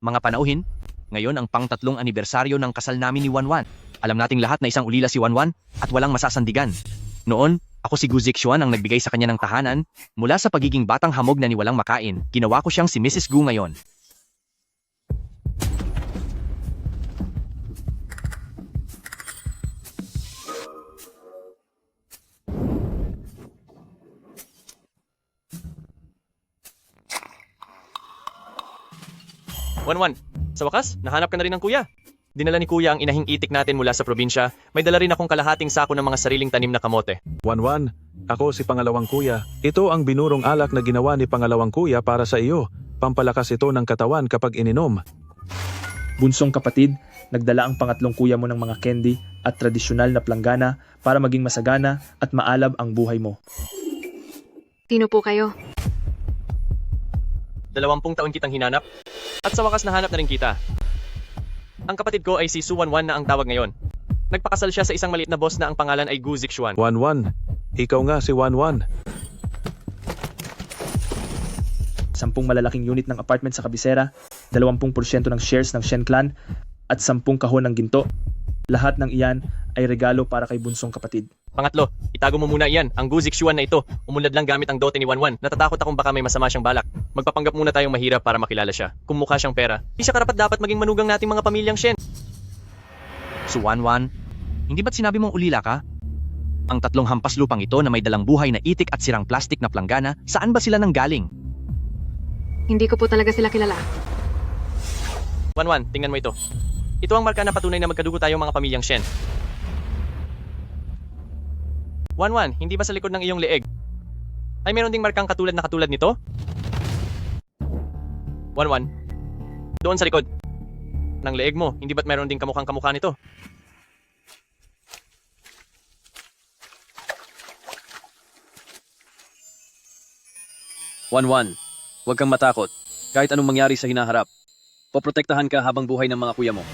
Mga panauhin, ngayon ang pang-tatlong anibersaryo ng kasal namin ni Wanwan. Alam nating lahat na isang ulila si Wanwan at walang masasandigan. Noon, ako si Gu Zixuan ang nagbigay sa kanya ng tahanan. Mula sa pagiging batang hamog na niwalang makain, ginawa ko siyang si Mrs. Gu ngayon. Wanwan, sa wakas, nahanap ka na rin ng kuya. Dinala ni kuya ang inahing itik natin mula sa probinsya. May dala rin akong kalahating sako ng mga sariling tanim na kamote. Wanwan, ako si pangalawang kuya. Ito ang binurong alak na ginawa ni pangalawang kuya para sa iyo. Pampalakas ito ng katawan kapag ininom. Bunsong kapatid, nagdala ang pangatlong kuya mo ng mga candy at tradisyonal na planggana para maging masagana at maalab ang buhay mo. Sino po kayo? 20 taon kitang hinanap. At sa wakas nahanap na rin kita. Ang kapatid ko ay si Su Wanwan na ang tawag ngayon. Nagpakasal siya sa isang maliit na boss na ang pangalan ay Gu Zixuan. Wanwan, ikaw nga si Wanwan. 10 malalaking unit ng apartment sa kabisera, 20% ng shares ng Shen Clan, at 10 kahon ng ginto. Lahat ng iyan ay regalo para kay bunsong kapatid. Pangatlo, itago mo muna iyan. Ang Gu Zixuan na ito, umunlad lang gamit ang dote ni Wanwan. Natatakot akong baka may masama siyang balak. Magpapanggap muna tayong mahirap para makilala siya. Kung mukha siyang pera, di siya karapat dapat maging manugang nating mga pamilyang Shen. So Wanwan, hindi ba't sinabi mong ulila ka? Ang tatlong hampas lupang ito na may dalang buhay na itik at sirang plastik na planggana, saan ba sila nanggaling? Hindi ko po talaga sila kilala. Wanwan, tingnan mo ito. Ito ang marka na patunay na magkadugo tayong mga pamilyang Shen. Wanwan, hindi ba sa likod ng iyong leeg ay meron ding markang katulad nito? Wanwan, doon sa likod ng leeg mo, hindi ba't meron ding kamukhang kamukha nito? Wanwan, huwag kang matakot. Kahit anong mangyari sa hinaharap, poprotektahan ka habang buhay ng mga kuya mo.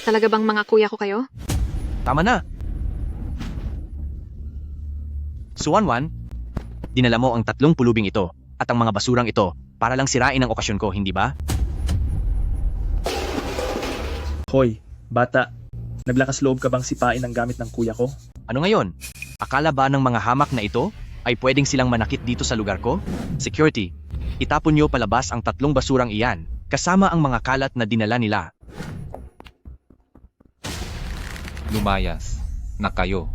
Talaga bang mga kuya ko kayo? Tama na! So Wanwan, dinala mo ang 3 pulubing ito at ang mga basurang ito para lang sirain ang okasyon ko, hindi ba? Hoy, bata, naglakas loob ka bang sipain ang gamit ng kuya ko? Ano ngayon? Akala ba ng mga hamak na ito ay pwedeng silang manakit dito sa lugar ko? Security, itapon niyo palabas ang 3 basurang iyan kasama ang mga kalat na dinala nila. Lumayas na kayo.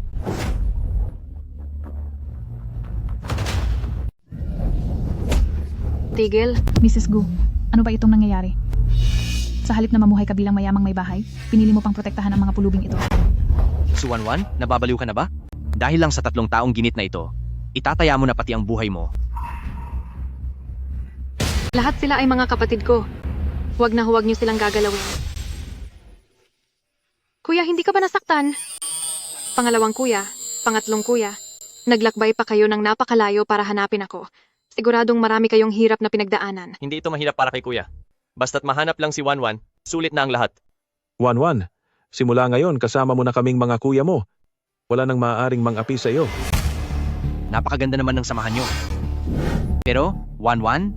Tigil? Mrs. Gu, ano ba itong nangyayari? Sa halip na mamuhay ka bilang mayamang may bahay, pinili mo pang protektahan ang mga pulubing ito. So Wanwan, nababaliw ka na ba? Dahil lang sa 3 taong ginit na ito, itataya mo na pati ang buhay mo. Lahat sila ay mga kapatid ko. Huwag na huwag niyo silang gagalawin. Kuya, hindi ka ba nasaktan? Pangalawang kuya, pangatlong kuya, naglakbay pa kayo ng napakalayo para hanapin ako. Siguradong marami kayong hirap na pinagdaanan. Hindi ito mahirap para kay kuya. Basta't mahanap lang si Wanwan, sulit na ang lahat. Wanwan, simula ngayon kasama mo na kaming mga kuya mo. Wala nang maaaring mang-api sa iyo. Napakaganda naman ng samahan nyo. Pero, Wanwan,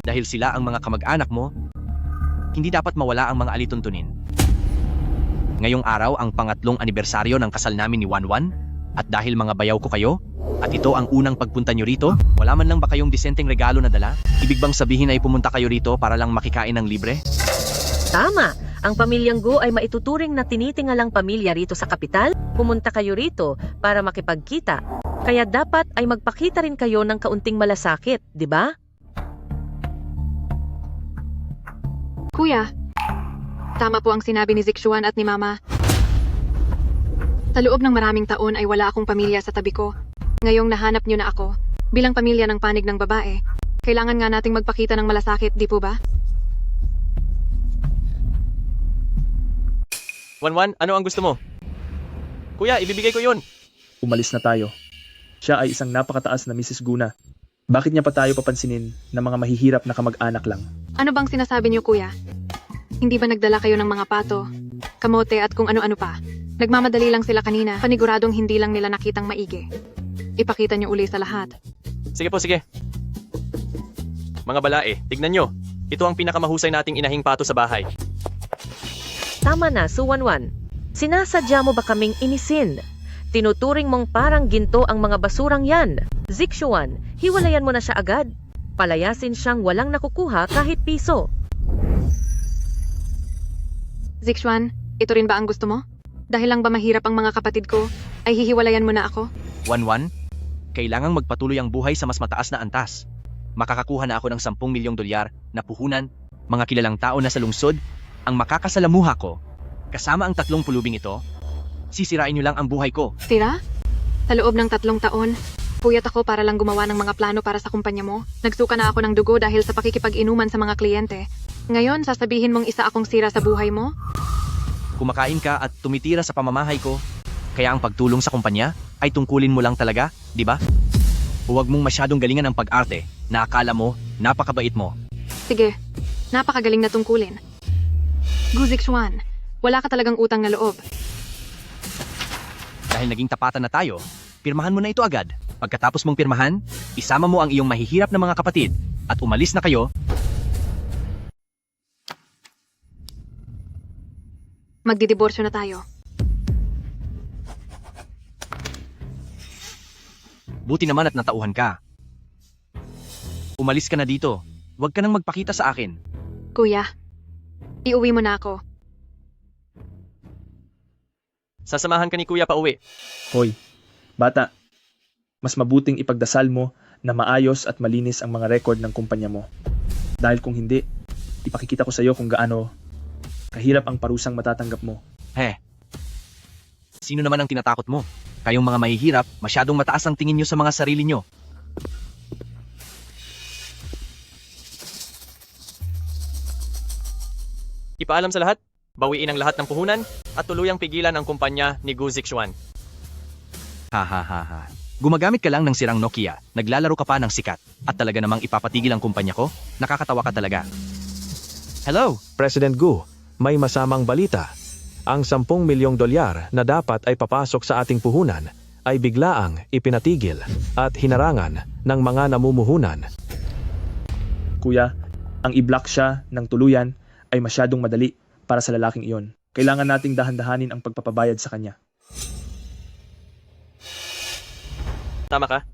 dahil sila ang mga kamag-anak mo, hindi dapat mawala ang mga alituntunin. Ngayong araw ang pangatlong anibersaryo ng kasal namin ni Wanwan, at dahil mga bayaw ko kayo, at ito ang unang pagpunta nyo rito, wala man lang ba kayong disenteng regalo na dala? Ibig bang sabihin ay pumunta kayo rito para lang makikain ng libre? Tama! Ang pamilyang Gu ay maituturing na tinitingalang pamilya rito sa kapital. Pumunta kayo rito para makipagkita. Kaya dapat ay magpakita rin kayo ng kaunting malasakit, di ba? Kuya, tama po ang sinabi ni Zixuan at ni Mama. Sa loob ng maraming taon ay wala akong pamilya sa tabi ko. Ngayong nahanap niyo na ako, bilang pamilya ng panig ng babae, kailangan nga nating magpakita ng malasakit, di po ba? Wanwan, ano ang gusto mo? Kuya, ibibigay ko yun. Umalis na tayo. Siya ay isang napakataas na Mrs. Guna. Bakit niya pa tayo papansinin na mga mahihirap na kamag-anak lang? Ano bang sinasabi niyo, kuya? Hindi ba nagdala kayo ng mga pato, kamote at kung ano-ano pa? Nagmamadali lang sila kanina, paniguradong hindi lang nila nakitang maigi. ipakita niyo uli sa lahat. Sige po, sige. Mga balae, tignan nyo. Ito ang pinakamahusay nating inahing pato sa bahay. Tama na, Suwanwan. Sinasadya mo ba kaming inisin? Tinuturing mong parang ginto ang mga basurang yan. Zixuan, hiwalayan mo na siya agad. Palayasin siyang walang nakukuha kahit piso. Zixuan, ito rin ba ang gusto mo? Dahil lang ba mahirap ang mga kapatid ko, ay hihiwalayan mo na ako? 1-1, kailangang magpatuloy ang buhay sa mas mataas na antas. Makakakuha na ako ng 10 milyong dolyar na puhunan, mga kilalang tao na sa lungsod, ang makakasalamuha ko. Kasama ang 3 pulubing ito, sisirain niyo lang ang buhay ko. Sira? Sa loob ng 3 taon, puyat ako para lang gumawa ng mga plano para sa kumpanya mo. Nagsuka na ako ng dugo dahil sa pakikipag-inuman sa mga kliyente. Ngayon, sasabihin mong isa akong sira sa buhay mo? Kumakain ka at tumitira sa pamamahay ko, kaya ang pagtulong sa kumpanya ay tungkulin mo lang talaga, di ba? Huwag mong masyadong galingan ang pag-arte na akala mo napakabait mo. Sige, napakagaling na tungkulin. Guzixuan, wala ka talagang utang na loob. Dahil naging tapatan na tayo, pirmahan mo na ito agad. Pagkatapos mong pirmahan, isama mo ang iyong mahihirap na mga kapatid at umalis na kayo. Magdidiborsyo na tayo. Buti naman at natauhan ka. Umalis ka na dito. Huwag ka nang magpakita sa akin. Kuya, iuwi mo na ako. Sasamahan ka ni Kuya pa uwi. Hoy, bata, mas mabuting ipagdasal mo na maayos at malinis ang mga record ng kumpanya mo. Dahil kung hindi, ipakikita ko sa iyo kung gaano kahirap ang parusang matatanggap mo. Sino naman ang tinatakot mo? Kayong mga mahihirap, masyadong mataas ang tingin nyo sa mga sarili nyo. Ipaalam sa lahat, bawiin ang lahat ng puhunan at tuluyang pigilan ang kumpanya ni Gu Zixuan. Ha. Gumagamit ka lang ng sirang Nokia, naglalaro ka pa ng sikat, at talaga namang ipapatigil ang kumpanya ko? Nakakatawa ka talaga. Hello? President Gu, may masamang balita. Ang 10 milyong dolyar na dapat ay papasok sa ating puhunan ay biglaang ipinatigil at hinarangan ng mga namumuhunan. Kuya, ang i-block siya ng tuluyan ay masyadong madali para sa lalaking iyon. Kailangan nating dahan-dahanin ang pagpapabayad sa kanya. Tama ka?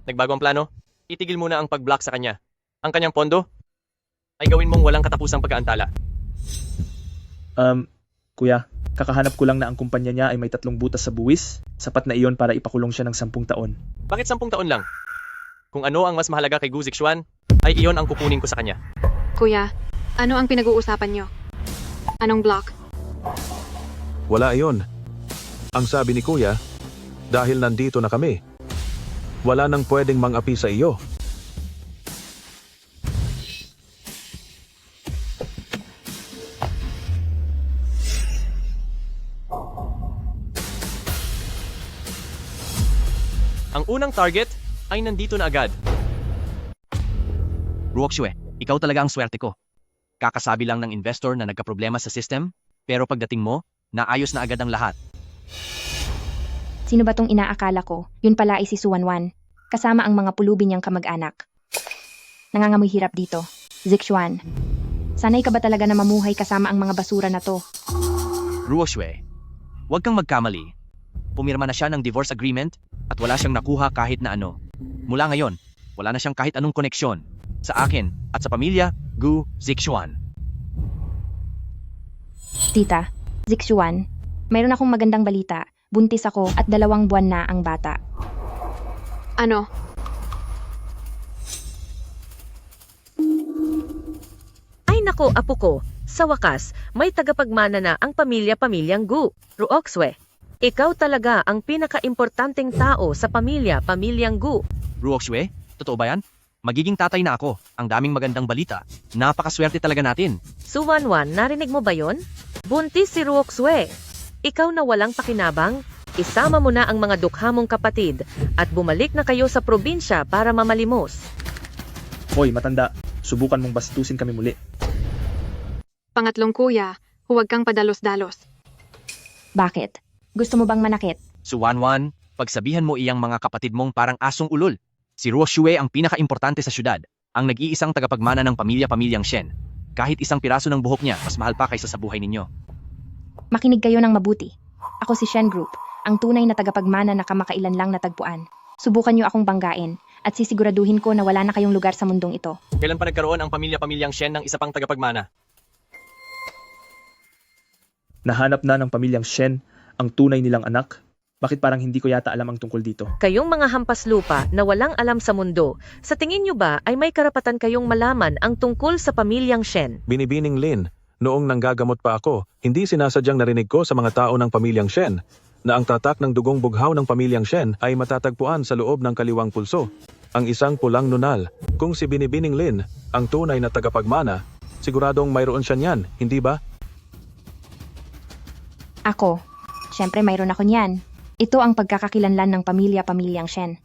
Nagbago ang plano? Itigil muna ang pag-block sa kanya. Ang kanyang pondo ay gawin mong walang katapusang pag-aantala. Kuya, kakahanap ko lang na ang kumpanya niya ay may 3 butas sa buwis. Sapat na iyon para ipakulong siya ng 10 taon. Bakit 10 taon lang? Kung ano ang mas mahalaga kay Gu Zixuan, ay iyon ang kukunin ko sa kanya. Kuya, ano ang pinag-uusapan nyo? Anong block? Wala iyon. Ang sabi ni Kuya, dahil nandito na kami, wala nang pwedeng mang-api sa iyo. Ang unang target ay nandito na agad. Ruoxue, ikaw talaga ang swerte ko. Kakasabi lang ng investor na nagkaproblema sa system, pero pagdating mo, naayos na agad ang lahat. Sino ba tong inaakala ko? Yun pala ay si Suwanwan. Kasama ang mga pulubi niyang kamag-anak. Nangangamoy hirap dito. Zixuan, sanay ka ba talaga na mamuhay kasama ang mga basura na to? Ruoxue, huwag kang magkamali. Pumirma na siya ng divorce agreement at wala siyang nakuha kahit na ano. Mula ngayon, wala na siyang kahit anong koneksyon sa akin at sa pamilya Gu Zixuan. Tita, Zixuan, mayroon akong magandang balita. Buntis ako at 2 buwan na ang bata. Ano? Ay nako, apo ko. Sa wakas, may tagapagmana na ang pamilya-pamilyang Gu. Ruoxue, ikaw talaga ang pinaka-importanteng tao sa pamilya-pamilyang Gu. Ruoxue, totoo ba yan? Magiging tatay na ako. Ang daming magandang balita. Napakaswerte talaga natin. Suwanwan, narinig mo ba yon? Buntis si Ruoxue. Ikaw na walang pakinabang, isama mo na ang mga dukha mong kapatid at bumalik na kayo sa probinsya para mamalimos. Hoy, matanda, subukan mong bastusin kami muli. Pangatlong kuya, huwag kang padalos-dalos. Bakit? Gusto mo bang manakit? Suwanwan, Pagsabihan mo iyang mga kapatid mong parang asong ulol. Si Ruo Xue ang pinaka-importante sa syudad, ang nag-iisang tagapagmana ng pamilya-pamilyang Shen. Kahit isang piraso ng buhok niya, mas mahal pa kaysa sa buhay ninyo. Makinig kayo ng mabuti. Ako si Shen Group, ang tunay na tagapagmana na kamakailan lang natagpuan. Subukan niyo akong banggain at sisiguraduhin ko na wala na kayong lugar sa mundong ito. Kailan pa nagkaroon ang pamilya-pamilyang Shen ng isa pang tagapagmana? Nahanap na ng pamilyang Shen ang tunay nilang anak. Bakit parang hindi ko yata alam ang tungkol dito? Kayong mga hampas lupa na walang alam sa mundo, sa tingin nyo ba ay may karapatan kayong malaman ang tungkol sa pamilyang Shen? Binibining Lin, noong nanggagamot pa ako, hindi sinasadyang narinig ko sa mga tao ng pamilyang Shen na ang tatak ng dugong bughaw ng pamilyang Shen ay matatagpuan sa loob ng kaliwang pulso. Ang isang pulang nunal. Kung si Binibining Lin, ang tunay na tagapagmana, siguradong mayroon siya niyan, hindi ba? Ako. Siyempre mayroon ako niyan. Ito ang pagkakakilanlan ng pamilya-pamilyang Shen.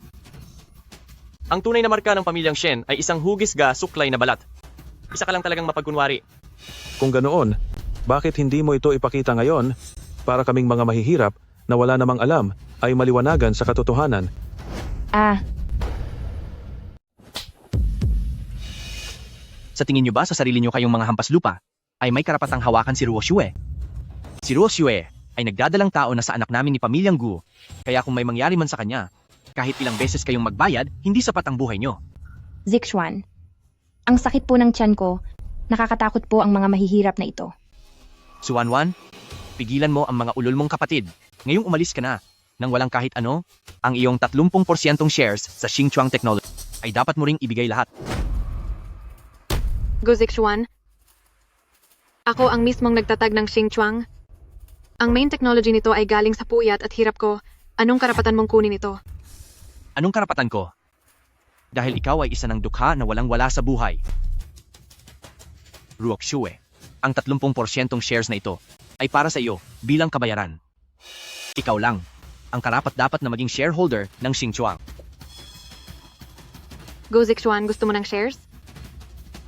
Ang tunay na marka ng pamilyang Shen ay isang hugis ga suklay na balat. Isa ka lang talagang mapagkunwari. Kung ganoon, bakit hindi mo ito ipakita ngayon para kaming mga mahihirap na wala namang alam ay maliwanagan sa katotohanan? Sa tingin nyo ba sa sarili nyo kayong mga hampas lupa, ay may karapatang hawakan si Ruo Xue? Si Ruo Xue ay nagdadalang tao na sa anak namin ni Pamilyang Gu, kaya kung may mangyari man sa kanya, kahit ilang beses kayong magbayad, hindi sapat ang buhay nyo. Zixuan. Ang sakit po ng tiyan ko, nakakatakot po ang mga mahihirap na ito. Suwanwan, pigilan mo ang mga ulol mong kapatid. Ngayong umalis ka na, nang walang kahit ano, ang iyong 30% shares sa Xingchuang Technology ay dapat mo ring ibigay lahat. Gu Zixuan. Ako ang mismong nagtatag ng Xingchuang. Ang main technology nito ay galing sa puyat at hirap ko. Anong karapatan mong kunin ito? Anong karapatan ko? Dahil ikaw ay isa ng dukha na walang-wala sa buhay. Ruo Xue, ang 30% shares na ito ay para sa iyo bilang kabayaran. Ikaw lang ang karapat-dapat na maging shareholder ng Xingchuang. Gu Zixuan, gusto mo ng shares?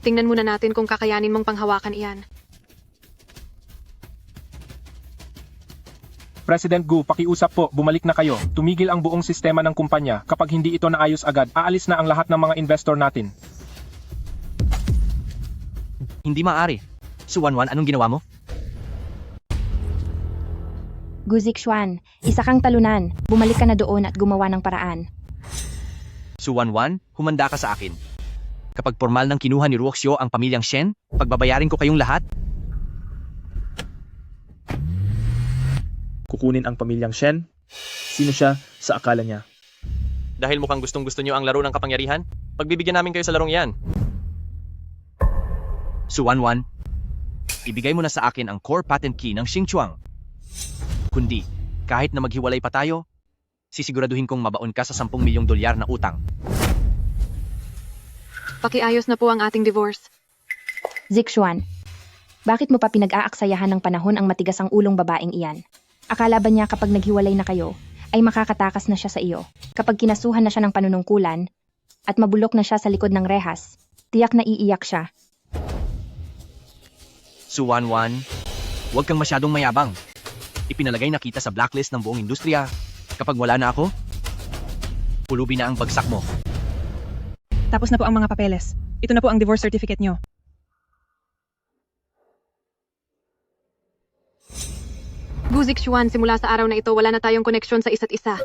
Tingnan muna natin kung kakayanin mong panghawakan iyan. President Gu, pakiusap po, bumalik na kayo. Tumigil ang buong sistema ng kumpanya. Kapag hindi ito naayos agad, aalis na ang lahat ng mga investor natin. Hindi maaari. Suwanwan, anong ginawa mo? Gu Zixuan, isa kang talunan. Bumalik ka na doon at gumawa ng paraan. Suwanwan, humanda ka sa akin. Kapag formal nang kinuha ni Ruo Xue ang pamilyang Shen, pagbabayarin ko kayong lahat. Kukunin ang pamilyang Shen? Sino siya sa akala niya? Dahil mukhang gustong-gusto nyo ang laro ng kapangyarihan, pagbibigyan namin kayo sa larong iyan. Suwanwan, ibigay mo na sa akin ang core patent key ng Xingchuang. Kundi, kahit na maghiwalay pa tayo, sisiguraduhin kong mabaon ka sa 10 milyong dolyar na utang. Pakiayos na po ang ating divorce. Zixuan, bakit mo pa pinag-aaksayahan ng panahon ang matigas ang ulong babaeng iyan? Akala ba niya kapag naghiwalay na kayo, ay makakatakas na siya sa iyo? Kapag kinasuhan na siya ng panunungkulan, at mabulok na siya sa likod ng rehas, tiyak na iiyak siya. Suwanwan, huwag kang masyadong mayabang. Ipinalagay na kita sa blacklist ng buong industriya. Kapag wala na ako, pulubi na ang bagsak mo. Tapos na po ang mga papeles. Ito na po ang divorce certificate nyo. Gu Zixuan, simula sa araw na ito, wala na tayong koneksyon sa isa't isa.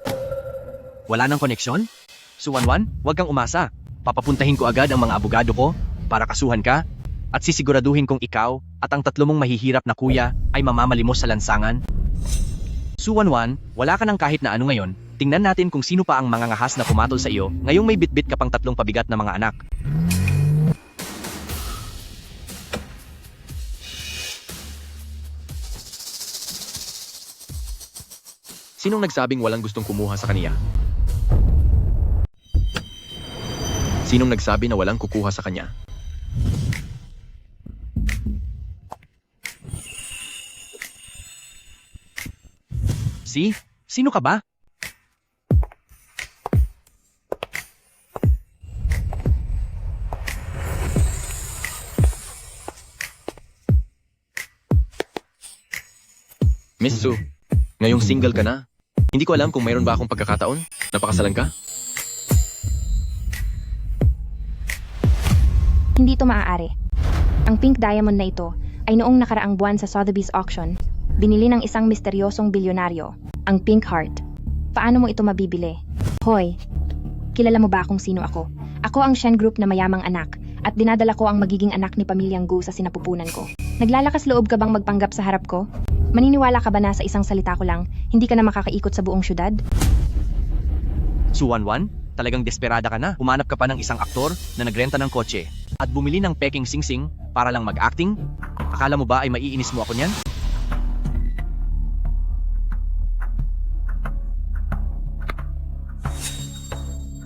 Wala nang koneksyon? Suwanwan, huwag kang umasa. Papapuntahin ko agad ang mga abogado ko para kasuhan ka at sisiguraduhin kong ikaw at ang 3 mong mahihirap na kuya ay mamamalimos sa lansangan. Suwanwan, wala ka ng kahit na ano ngayon. Tingnan natin kung sino pa ang mga ngahas na pumatol sa iyo ngayong may bitbit ka pang 3 pabigat na mga anak. Sinong nagsabing walang gustong kumuha sa kaniya? Sinong nagsabi na walang kukuha sa kanya? Sino ka ba? Miss Su, ngayong single ka na, Hindi ko alam kung mayroon ba akong pagkakataon. Napakasalan ka? Hindi ito maaari. Ang pink diamond na ito ay noong nakaraang buwan sa Sotheby's auction, binili ng isang misteryosong bilyonaryo, ang Pink Heart. Paano mo ito mabibili? Hoy, kilala mo ba kung sino ako? Ako ang Shen Group na mayamang anak at dinadala ko ang magiging anak ni Pamilyang Gu sa sinapupunan ko. Naglalakas loob ka bang magpanggap sa harap ko? Maniniwala ka ba na sa isang salita ko lang, hindi ka na makakaikot sa buong syudad? Su Wanwan, talagang desperada ka na. Humanap ka pa ng isang aktor na nagrenta ng kotse at bumili ng peking singsing para lang mag-acting? Akala mo ba ay maiinis mo ako niyan?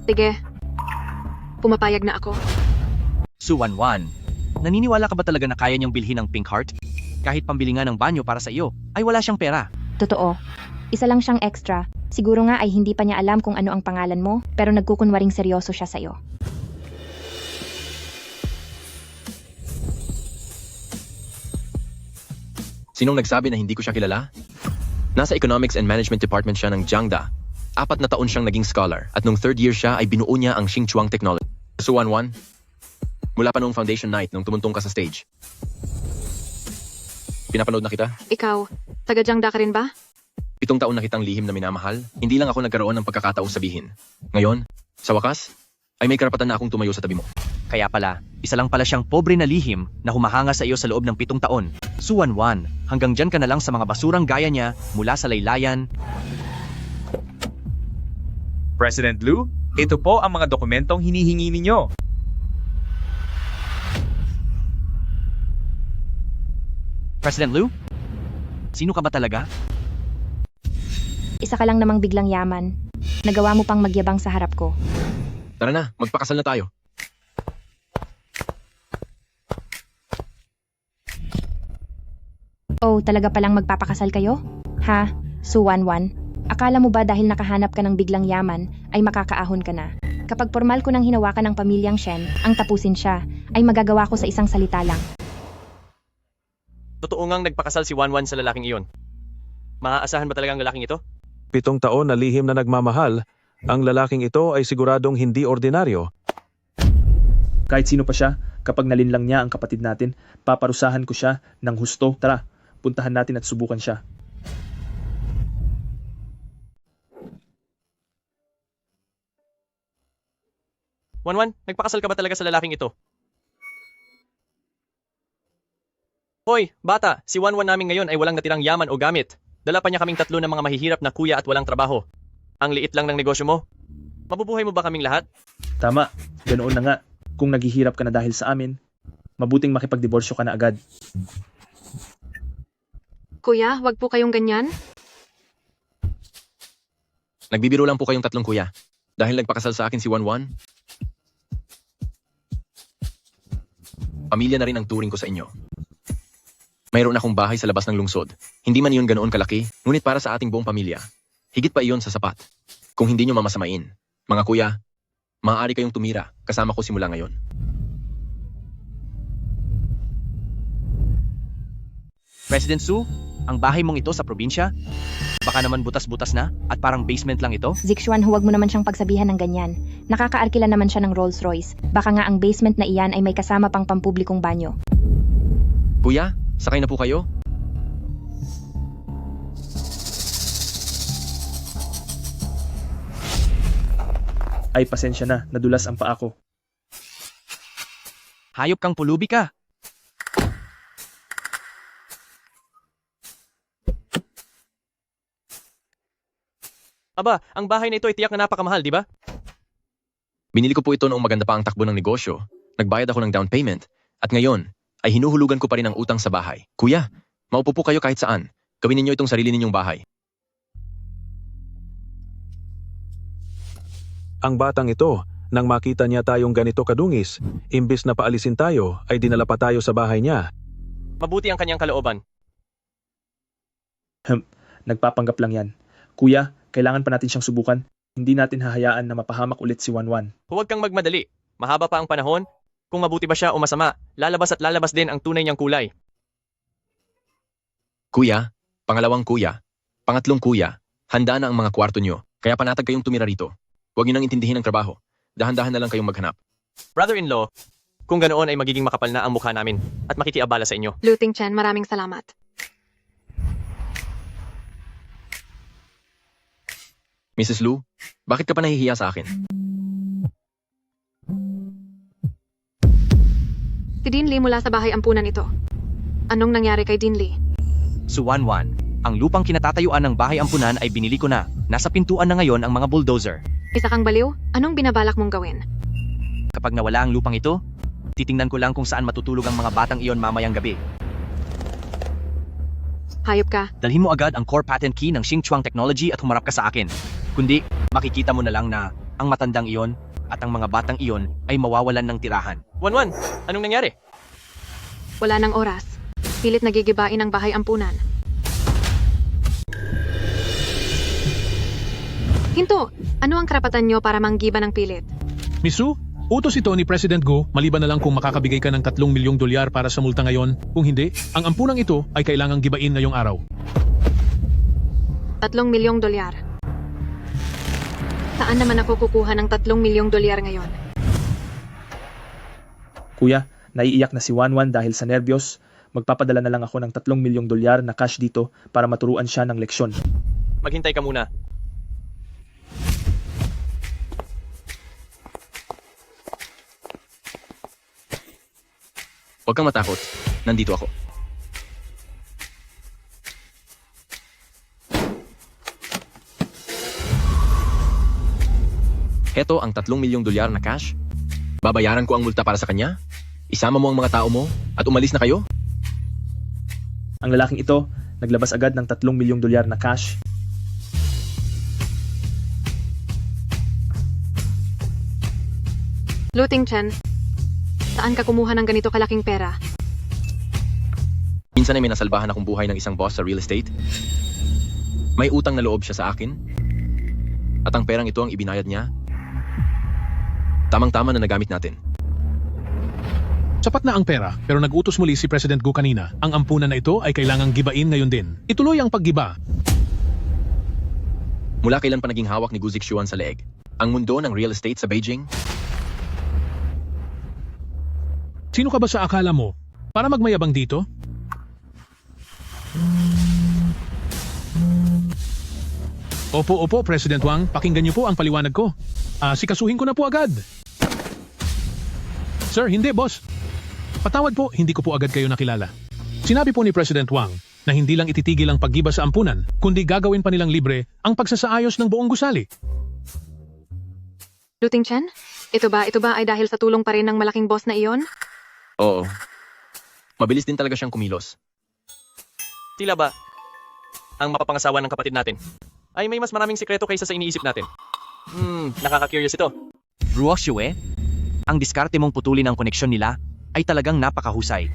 Sige. Pumapayag na ako. Su Wanwan, naniniwala ka ba talaga na kaya niyang bilhin ng Pink Heart? Kahit pambili nga ng banyo para sa iyo, ay wala siyang pera. Totoo. Isa lang siyang extra. Siguro nga ay hindi pa niya alam kung ano ang pangalan mo, pero nagkukunwaring seryoso siya sa'yo. Sinong nagsabi na hindi ko siya kilala? Nasa Economics and Management Department siya ng Jiangda. 4 na taon siyang naging scholar at nung 3rd year siya ay binuo niya ang Xingchuang Technology. Su Wanwan, mula pa noong foundation night nung tumuntong ka sa stage. Pinapanood na kita? Ikaw, taga Jiangda ka rin ba? 7 taon na kitang lihim na minamahal, hindi lang ako nagkaroon ng pagkakataong sabihin. Ngayon, sa wakas, ay may karapatan na akong tumayo sa tabi mo. Kaya pala, isa lang pala siyang pobre na lihim na humahanga sa iyo sa loob ng 7 taon. Su Wanwan, hanggang dyan ka na lang sa mga basurang gaya niya mula sa laylayan. President Lu, ito po ang mga dokumentong hinihingi ninyo. President Lu? Sino ka ba talaga? Isa ka lang namang biglang yaman. Nagawa mo pang magyabang sa harap ko. Tara na, magpakasal na tayo. Oh, talaga palang magpapakasal kayo? Ha? Su Wanwan? Akala mo ba dahil nakahanap ka ng biglang yaman, ay makakaahon ka na? Kapag formal ko nang hinawakan ng pamilyang Shen, ang tapusin siya, ay magagawa ko sa isang salita lang. Totoo ngang nagpakasal si Wanwan sa lalaking iyon. Maaasahan ba talaga ang lalaking ito? 7 taon na lihim na nagmamahal, ang lalaking ito ay siguradong hindi ordinaryo. Kahit sino pa siya, kapag nalinlang niya ang kapatid natin, paparusahan ko siya ng husto. Tara, puntahan natin at subukan siya. Wanwan, nagpakasal ka ba talaga sa lalaking ito? Hoy, bata, si Wanwan namin ngayon ay walang natirang yaman o gamit. Dala pa niya kaming 3 na mga mahihirap na kuya at walang trabaho. Ang liit lang ng negosyo mo. Mabubuhay mo ba kaming lahat? Tama, ganoon na nga. Kung naghihirap ka na dahil sa amin, mabuting makipagdiborsyo ka na agad. Kuya, wag po kayong ganyan. Nagbibiro lang po kayong 3 kuya. Dahil nagpakasal sa akin si Wanwan. Pamilya na rin ang turing ko sa inyo. Mayroon akong bahay sa labas ng lungsod. Hindi man iyon ganoon kalaki, ngunit para sa ating buong pamilya. Higit pa iyon sa sapat. Kung hindi nyo mamasamain, mga kuya, maaari kayong tumira kasama ko simula ngayon. President Su, ang bahay mong ito sa probinsya? Baka naman butas-butas na at parang basement lang ito? Zixuan, huwag mo naman siyang pagsabihan ng ganyan. Nakakaarkila naman siya ng Rolls Royce. Baka nga ang basement na iyan ay may kasama pang pampublikong banyo. Kuya, sakay na po kayo? Ay, pasensya na, nadulas ang paa ko. Hayop kang pulubi ka. Aba, ang bahay na ito ay tiyak na napakamahal, di ba? Binili ko po ito noong maganda pa ang takbo ng negosyo. Nagbayad ako ng down payment. At ngayon, ay hinuhulugan ko pa rin ang utang sa bahay. Kuya, maupo po kayo kahit saan. Gawin ninyo itong sarili ninyong bahay. Ang batang ito, nang makita niya tayong ganito kadungis, imbis na paalisin tayo, ay dinala pa tayo sa bahay niya. Mabuti ang kanyang kalooban. Nagpapanggap lang yan. Kuya, kailangan pa natin siyang subukan. Hindi natin hahayaan na mapahamak ulit si Wanwan. Huwag kang magmadali. Mahaba pa ang panahon. Kung mabuti ba siya o masama, lalabas at lalabas din ang tunay niyang kulay. Kuya, pangalawang kuya, pangatlong kuya, Handa na ang mga kwarto nyo, kaya panatag kayong tumira rito. Huwag nyo nang intindihin ang trabaho. Dahan-dahan na lang kayong maghanap. Brother-in-law, kung ganoon ay magiging makapal na ang mukha namin at makikiabala sa inyo. Luting Chen, maraming salamat. Mrs. Lu, bakit ka pa nahihiya sa akin? Si Dean Lee mula sa bahay ampunan ito. Anong nangyari kay Dean Lee? Suwanwan, ang lupang kinatatayuan ng bahay ampunan ay binili ko na. Nasa pintuan na ngayon ang mga bulldozer. Isa kang baliw? Anong binabalak mong gawin? Kapag nawala ang lupang ito, titingnan ko lang kung saan matutulog ang mga batang iyon mamayang gabi. Hayop ka. Dalhin mo agad ang core patent key ng Xingchuang Technology at humarap ka sa akin. Kundi, makikita mo na lang na ang matandang iyon at ang mga batang iyon ay mawawalan ng tirahan. Wanwan, anong nangyari? Wala nang oras. Pilit nagigibain ang bahay ampunan. Hinto! Ano ang karapatan nyo para manggiba ng pilit? Misu, utos ito ni President Go maliban na lang kung makakabigay ka ng 3 milyong dolyar para sa multa ngayon. Kung hindi, ang ampunang ito ay kailangang gibain ngayong araw. 3 milyong dolyar. Saan naman ako kukuha ng 3 milyong dolyar ngayon? Kuya, naiiyak na si Wanwan dahil sa nerbiyos. Magpapadala na lang ako ng 3 milyong dolyar na cash dito para maturuan siya ng leksyon. Maghintay ka muna. Huwag kang matakot. Nandito ako. Heto ang 3 milyong dolyar na cash. Babayaran ko ang multa para sa kanya. Isama mo ang mga tao mo at umalis na kayo. Ang lalaking ito, naglabas agad ng 3 milyong dolyar na cash. Luting Chen, saan ka kumuha ng ganito kalaking pera? Minsan ay may nasalbahan akong buhay ng isang boss sa real estate. May utang na loob siya sa akin. At ang perang ito ang ibinayad niya. Tamang-tama na nagamit natin. Sapat na ang pera, pero nag-utos muli si President Go kanina. Ang ampunan na ito ay kailangang gibain ngayon din. Ituloy ang paggiba. Mula kailan pa naging hawak ni Gu Zixuan sa leeg? Ang mundo ng real estate sa Beijing? Sino ka ba sa akala mo? Para magmayabang dito? Opo, President Wang. Pakinggan niyo po ang paliwanag ko. Sikasuhin ko na po agad. Sir, hindi, boss. Patawad po, hindi ko po agad kayo nakilala. Sinabi po ni President Wang na hindi lang ititigil ang paggiba sa ampunan, kundi gagawin pa nilang libre ang pagsasaayos ng buong gusali. Luting Chen, ito ba ay dahil sa tulong pa rin ng malaking boss na iyon? Oo. Mabilis din talaga siyang kumilos. Tila ba, ang mapapangasawa ng kapatid natin ay may mas maraming sikreto kaysa sa iniisip natin. Nakaka-curious ito. Ruoxue, ang diskarte mong putulin ang koneksyon nila ay talagang napakahusay.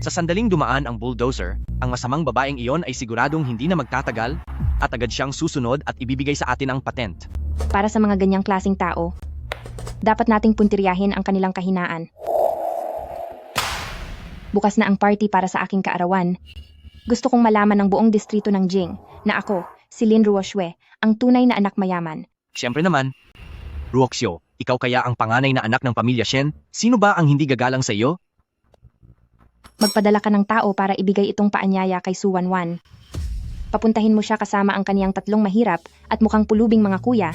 Sa sandaling dumaan ang bulldozer, ang masamang babaeng iyon ay siguradong hindi na magtatagal at agad siyang susunod at ibibigay sa atin ang patent. Para sa mga ganyang klaseng tao, dapat nating puntiryahin ang kanilang kahinaan. Bukas na ang party para sa aking kaarawan. Gusto kong malaman ng buong distrito ng Jing na ako, si Lin Ruoxue, ang tunay na anak mayaman. Siyempre naman, Ruoxio, ikaw kaya ang panganay na anak ng pamilya Shen? Sino ba ang hindi gagalang sa iyo? Magpadala ka ng tao para ibigay itong paanyaya kay Su Wanwan. Papuntahin mo siya kasama ang kaniyang 3 mahirap at mukhang pulubing mga kuya.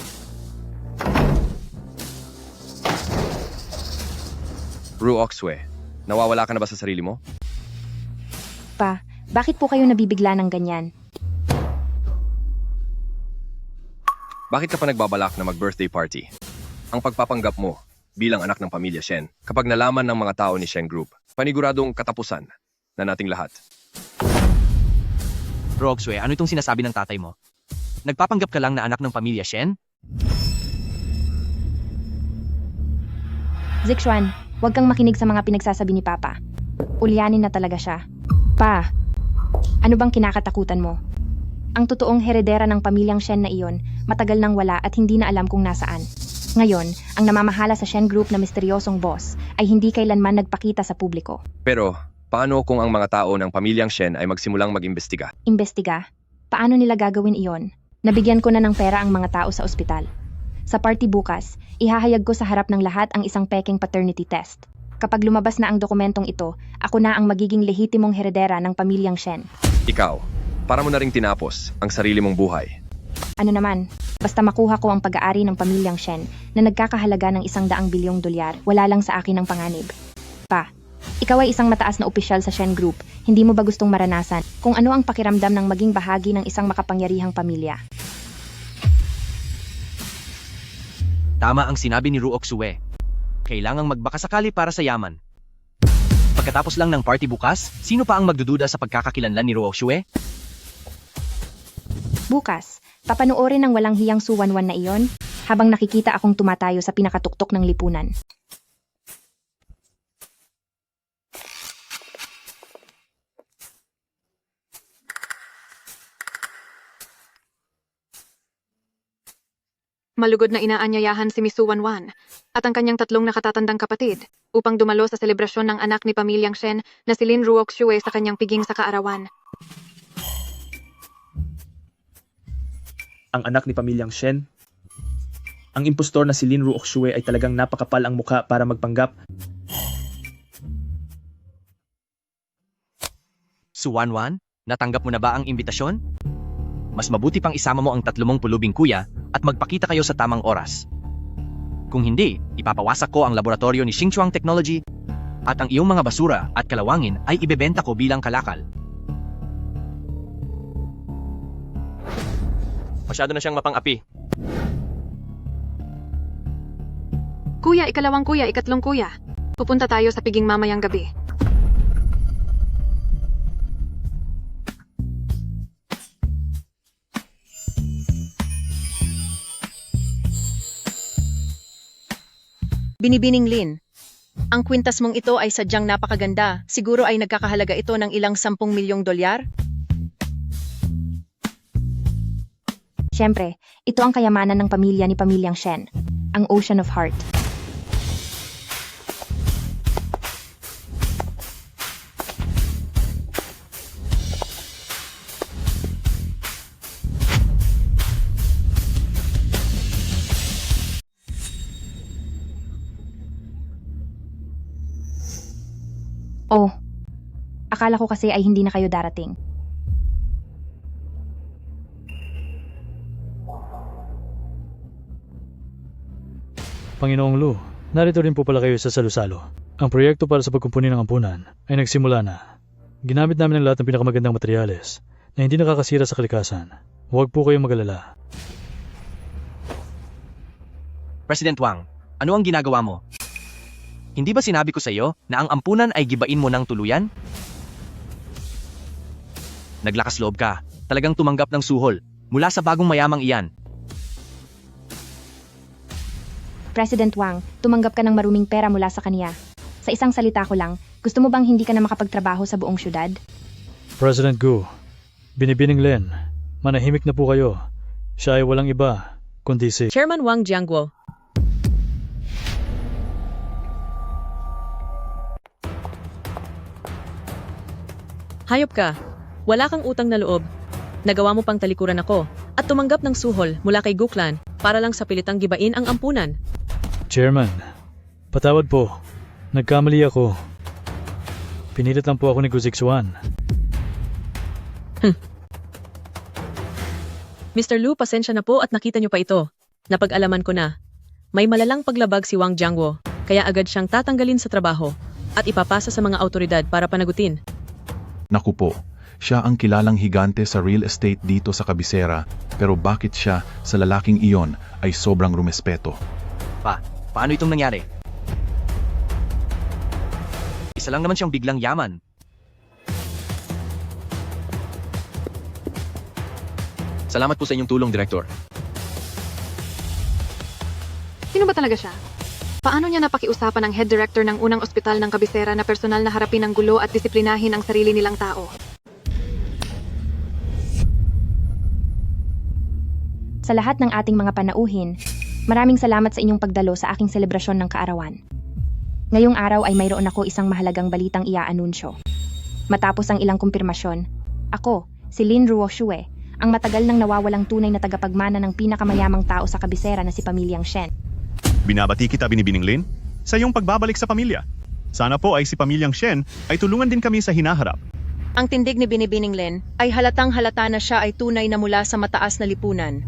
Ruoxue, nawawala ka na ba sa sarili mo? Pa, bakit po kayo nabibigla ng ganyan? Bakit ka pa nagbabalak na mag-birthday party? Ang pagpapanggap mo bilang anak ng pamilya Shen, kapag nalaman ng mga tao ni Shen Group, paniguradong katapusan na nating lahat. Ruoxue, ano itong sinasabi ng tatay mo? Nagpapanggap ka lang na anak ng pamilya Shen? Zixuan, huwag kang makinig sa mga pinagsasabi ni Papa. Ulyanin na talaga siya. Pa, ano bang kinakatakutan mo? Ang totoong heredera ng pamilyang Shen na iyon, matagal nang wala at hindi na alam kung nasaan. Ngayon, ang namamahala sa Shen Group na misteryosong boss ay hindi kailanman nagpakita sa publiko. Pero, paano kung ang mga tao ng pamilyang Shen ay magsimulang mag-imbestiga? Imbestiga? Paano nila gagawin iyon? Nabigyan ko na ng pera ang mga tao sa ospital. Sa party bukas, ihahayag ko sa harap ng lahat ang isang peking paternity test. Kapag lumabas na ang dokumentong ito, ako na ang magiging lehitimong heredera ng pamilyang Shen. Ikaw, para mo na ring tinapos ang sarili mong buhay. Ano naman, basta makuha ko ang pag-aari ng pamilyang Shen na nagkakahalaga ng 100 bilyong dolyar, wala lang sa akin ang panganib. Pa, ikaw ay isang mataas na opisyal sa Shen Group, hindi mo ba gustong maranasan kung ano ang pakiramdam ng maging bahagi ng isang makapangyarihang pamilya? Tama ang sinabi ni Ruok Sue. Kailangang magbakasakali para sa yaman. Pagkatapos lang ng party bukas, sino pa ang magdududa sa pagkakakilanlan ni Ruok Sue? Bukas, papanoorin ng walang hiyang Su-11 na iyon habang nakikita akong tumatayo sa pinakatuktok ng lipunan. Malugod na inaanyayahan si Miss Su-11 at ang kanyang tatlong nakatatandang kapatid upang dumalo sa selebrasyon ng anak ni pamilyang Shen na si Lin Ruok Sue sa kanyang piging sa kaarawan. Ang anak ni pamilyang Shen? Ang impostor na si Lin Ruok Sue ay talagang napakapal ang mukha para magpanggap. Su-11, natanggap mo na ba ang imbitasyon? Mas mabuti pang isama mo ang 30 pulubing kuya at magpakita kayo sa tamang oras. Kung hindi, ipapawasak ko ang laboratorio ni Xingchuang Technology at ang iyong mga basura at kalawangin ay ibebenta ko bilang kalakal. Masyado na siyang mapang-api. Kuya, ikalawang kuya, ikatlong kuya. Pupunta tayo sa piging mamayang gabi. Binibining Lin, ang kwintas mong ito ay sadyang napakaganda. Siguro ay nagkakahalaga ito ng ilang 10 milyong dolyar? Siyempre, ito ang kayamanan ng pamilya ni pamilyang Shen, ang Ocean of Heart. Oh, akala ko kasi ay hindi na kayo darating. Panginoong Lu, narito rin po pala kayo sa Salusalo. Ang proyekto para sa pagkumpuni ng ampunan ay nagsimula na. Ginamit namin ang lahat ng pinakamagandang materyales na hindi nakakasira sa kalikasan. Huwag po kayong mag-alala. President Wang, ano ang ginagawa mo? Hindi ba sinabi ko sa iyo na ang ampunan ay gibain mo ng tuluyan? Naglakas loob ka. Talagang tumanggap ng suhol mula sa bagong mayamang iyan. President Wang, tumanggap ka ng maruming pera mula sa kaniya. Sa isang salita ko lang, gusto mo bang hindi ka na makapagtrabaho sa buong syudad? President Gu, Binibining Lin, manahimik na po kayo. Siya ay walang iba, kundi si Chairman Wang Jiangguo. Hayop ka. Wala kang utang na loob. Nagawa mo pang talikuran ako at tumanggap ng suhol mula kay Guklan para lang sa pilitang gibain ang ampunan. Chairman, patawad po. Nagkamali ako. Pinilit lang po ako ni Gu Zixuan. Mr. Lu, pasensya na po at nakita niyo pa ito. Napag-alaman ko na. May malalang paglabag si Wang Jiangguo, kaya agad siyang tatanggalin sa trabaho at ipapasa sa mga autoridad para panagutin. Naku po, siya ang kilalang higante sa real estate dito sa Kabisera, pero bakit siya sa lalaking iyon ay sobrang rumespeto? Paano itong nangyari? Isa lang naman siyang biglang yaman. Salamat po sa inyong tulong, Director. Sino ba talaga siya? Paano niya napakiusapan ang head director ng unang ospital ng Kabisera na personal na harapin ang gulo at disiplinahin ang sarili nilang tao? Sa lahat ng ating mga panauhin, maraming salamat sa inyong pagdalo sa aking selebrasyon ng kaarawan. Ngayong araw ay mayroon ako isang mahalagang balitang iaanunsyo. Matapos ang ilang kumpirmasyon, ako, si Lin Ruok Sue, ang matagal nang nawawalang tunay na tagapagmana ng pinakamayamang tao sa kabisera na si Pamilyang Shen. Binabati kita, Binibining Lin, sa iyong pagbabalik sa pamilya. Sana po ay si Pamilyang Shen ay tulungan din kami sa hinaharap. Ang tindig ni Binibining Len ay halatang halata na siya ay tunay na mula sa mataas na lipunan.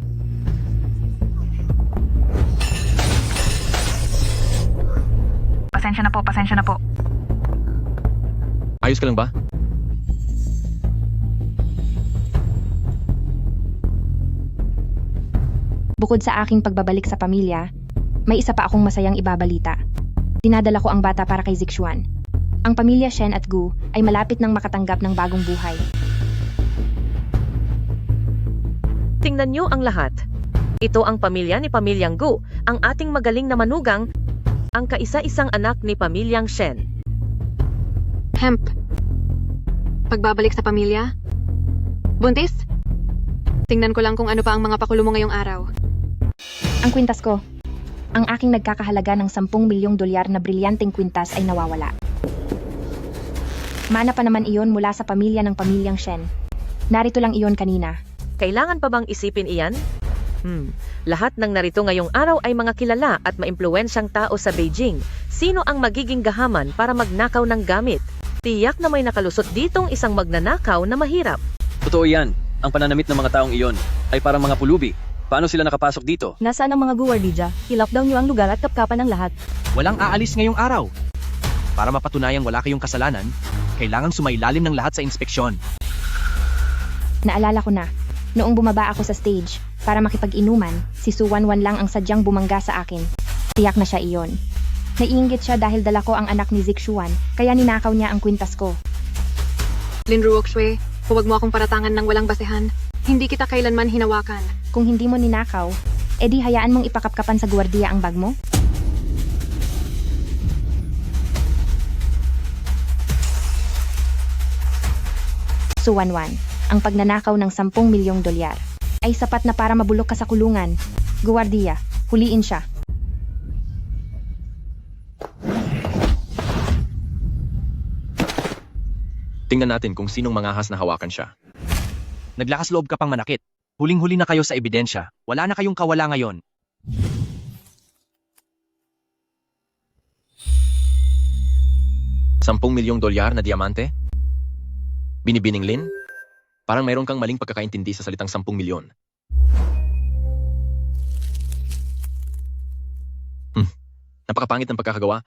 Pasensya na po, pasensya na po. Ayos ka lang ba? Bukod sa aking pagbabalik sa pamilya, may isa pa akong masayang ibabalita. Dinadala ko ang bata para kay Zixuan. Ang pamilya Shen at Gu ay malapit nang makatanggap ng bagong buhay. Tingnan niyo ang lahat. Ito ang pamilya ni Pamilyang Gu, ang ating magaling na manugang, ang kaisa-isang anak ni Pamilyang Shen. Hemp. Pagbabalik sa pamilya? Buntis? Tingnan ko lang kung ano pa ang mga pakulo mo ngayong araw. Ang kwintas ko, ang aking nagkakahalaga ng 10 milyong dolyar na brilyanteng kwintas ay nawawala. Mana pa naman iyon mula sa pamilya ng Pamilyang Shen. Narito lang iyon kanina. Kailangan pa bang isipin iyan? Lahat ng narito ngayong araw ay mga kilala at maimpluwensyang tao sa Beijing. Sino ang magiging gahaman para magnakaw ng gamit? Tiyak na may nakalusot ditong isang magnanakaw na mahirap. Totoo yan. Ang pananamit ng mga taong iyon ay parang mga pulubi. Paano sila nakapasok dito? Nasaan ang mga guwardidya? I-lockdown niyo ang lugar at kapkapan ng lahat. Walang aalis ngayong araw. Para mapatunayang wala kayong kasalanan, kailangang sumailalim ng lahat sa inspeksyon. Naalala ko na, noong bumaba ako sa stage para makipag-inuman, si Su Wanwan lang ang sadyang bumangga sa akin. Tiyak na siya iyon. Naiinggit siya dahil dala ko ang anak ni Zixuan, kaya ninakaw niya ang kwintas ko. Lin Ruoxue, huwag mo akong paratangan ng walang basehan. Hindi kita kailanman hinawakan. Kung hindi mo ninakaw, edi hayaan mong ipakapkapan sa gwardiya ang bag mo? Su Wanwan, ang pagnanakaw ng 10 milyong dolyar ay sapat na para mabulok ka sa kulungan. Gwardiya, huliin siya. Tingnan natin kung sinong mangahas na hawakan siya. Naglakas loob ka pang manakit. Huling-huli na kayo sa ebidensya. Wala na kayong kawala ngayon. $10 milyong na diamante? Binibining Lin? Parang mayroon kang maling pagkakaintindi sa salitang 10 milyon. Napakapangit ng pagkakagawa.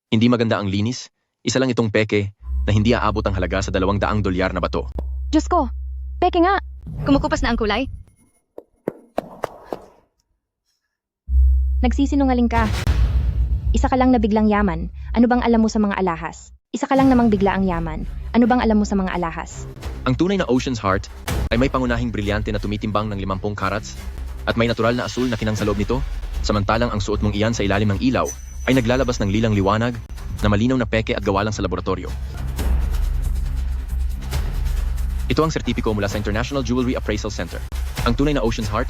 Hindi maganda ang linis. Isa lang itong peke na hindi aabot ang halaga sa $200 na bato. Diyos ko, peke nga. Kumukupas na ang kulay? Nagsisinungaling ka. Isa ka lang na biglang yaman. Ano bang alam mo sa mga alahas? Isa ka lang namang bigla ang yaman. Ano bang alam mo sa mga alahas? Ang tunay na Ocean's Heart ay may pangunahing brilyante na tumitimbang ng 50 karats at may natural na asul na kinang sa loob nito, samantalang ang suot mong iyan sa ilalim ng ilaw ay naglalabas ng lilang liwanag na malinaw na peke at gawa lang sa laboratorio. Ito ang sertipiko mula sa International Jewelry Appraisal Center. Ang tunay na Ocean's Heart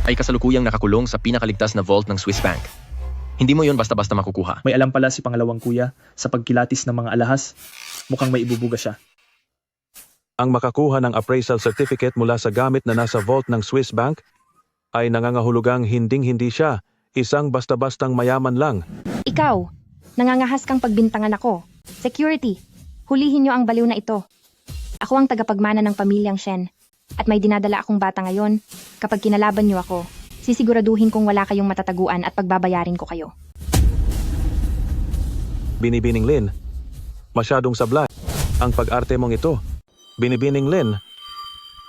ay kasalukuyang nakakulong sa pinakaligtas na vault ng Swiss Bank. Hindi mo yon basta-basta makukuha. May alam pala si pangalawang kuya sa pagkilatis ng mga alahas. Mukhang may ibubuga siya. Ang makakuha ng appraisal certificate mula sa gamit na nasa vault ng Swiss Bank ay nangangahulugang hinding-hindi siya, isang basta-bastang mayaman lang. Ikaw, nangangahas kang pagbintangan ako. Security, hulihin niyo ang baliw na ito. Ako ang tagapagmana ng Pamilyang Shen. At may dinadala akong bata ngayon. Kapag kinalaban niyo ako, sisiguraduhin kong wala kayong matataguan at pagbabayarin ko kayo. Binibining Lin, masyadong sablay ang pag-arte mong ito. Binibining Lin,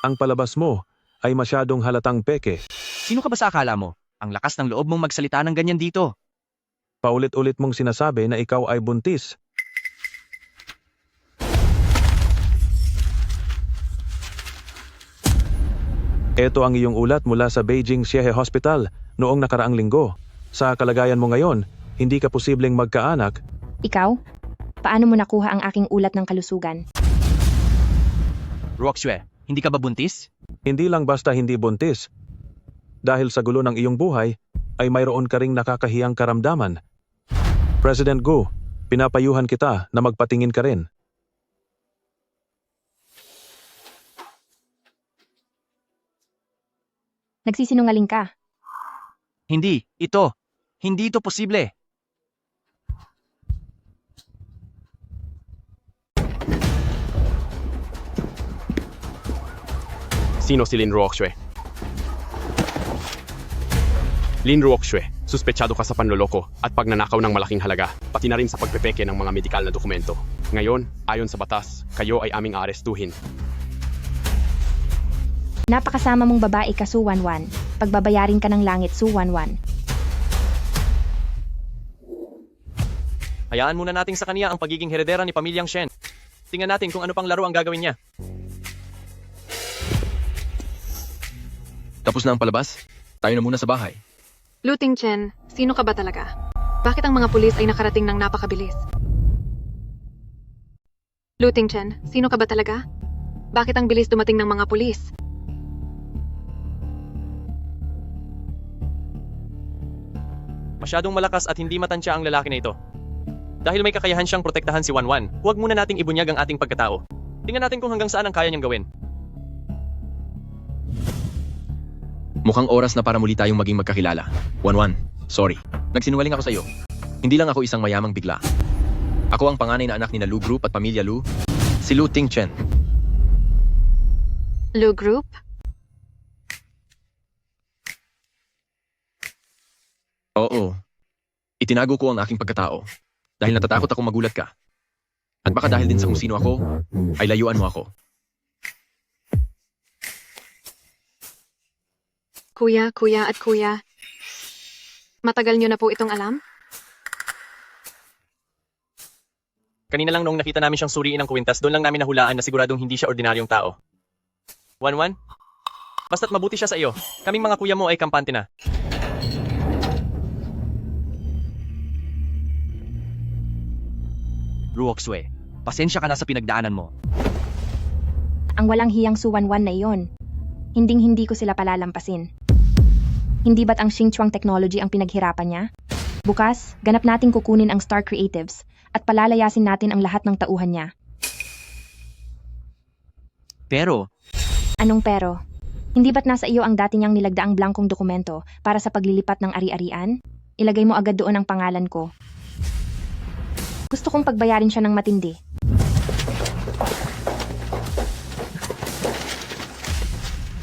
ang palabas mo ay masyadong halatang peke. Sino ka ba sa akala mo? Ang lakas ng loob mong magsalita ng ganyan dito. Paulit-ulit mong sinasabi na ikaw ay buntis. Ito ang iyong ulat mula sa Beijing Xiehe Hospital noong nakaraang linggo. Sa kalagayan mo ngayon, hindi ka posibleng magkaanak. Ikaw? Paano mo nakuha ang aking ulat ng kalusugan? Ruoxue, hindi ka ba buntis? Hindi lang basta hindi buntis. Dahil sa gulo ng iyong buhay, ay mayroon ka ring nakakahiyang karamdaman. President Gu, pinapayuhan kita na magpatingin ka rin. Nagsisinungaling ka. Hindi ito posible. Sino si Lin Ruoxue? Lin Ruoxue, suspetsado ka sa panloloko at pagnanakaw ng malaking halaga, pati na rin sa pagpepeke ng mga medikal na dokumento. Ngayon, ayon sa batas, kayo ay aming aarestuhin. Napakasama mong babae ka, Su Wanwan. Pagbabayarin ka ng langit, Su Wanwan. Hayaan muna natin sa kanya ang pagiging heredera ni Pamilyang Shen. Tingnan natin kung ano pang laro ang gagawin niya. Tapos na ang palabas? Tayo na muna sa bahay. Lu Tingchen, sino ka ba talaga? Bakit ang mga pulis ay nakarating ng napakabilis? Lu Tingchen, sino ka ba talaga? Bakit ang bilis dumating ng mga pulis? Masyadong malakas at hindi matansya ang lalaki na ito. Dahil may kakayahan siyang protektahan si Wanwan, huwag muna nating ibunyag ang ating pagkatao. Tingnan natin kung hanggang saan ang kaya niyang gawin. Mukhang oras na para muli tayong maging magkakilala. Wanwan, sorry. Nagsinungaling ako sa iyo. Hindi lang ako isang mayamang bigla. Ako ang panganay na anak ni Lu Group at Pamilya Lu, si Lu Tingchen. Lu Group? Oo. Itinago ko ang aking pagkatao dahil natatakot ako magulat ka. At baka dahil din sa kung sino ako, ay layuan mo ako. Kuya, matagal niyo na po itong alam? Kanina lang nung nakita namin siyang suriin ng kwintas, doon lang namin nahulaan na siguradong hindi siya ordinaryong tao. Wanwan? Basta't mabuti siya sa iyo. Kaming mga kuya mo ay kampante na. Ruoxue, pasensya ka na sa pinagdaanan mo. Ang walang hiyang Su Wanwan na iyon. Hinding-hindi ko sila palalampasin. Hindi ba't ang Xingchuang Technology ang pinaghirapan niya? Bukas, ganap nating kukunin ang Star Creatives at palalayasin natin ang lahat ng tauhan niya. Pero, Anong pero? Hindi ba't nasa iyo ang dati niyang nilagdaang blankong dokumento para sa paglilipat ng ari-arian? Ilagay mo agad doon ang pangalan ko. Gusto kong pagbayarin siya ng matindi.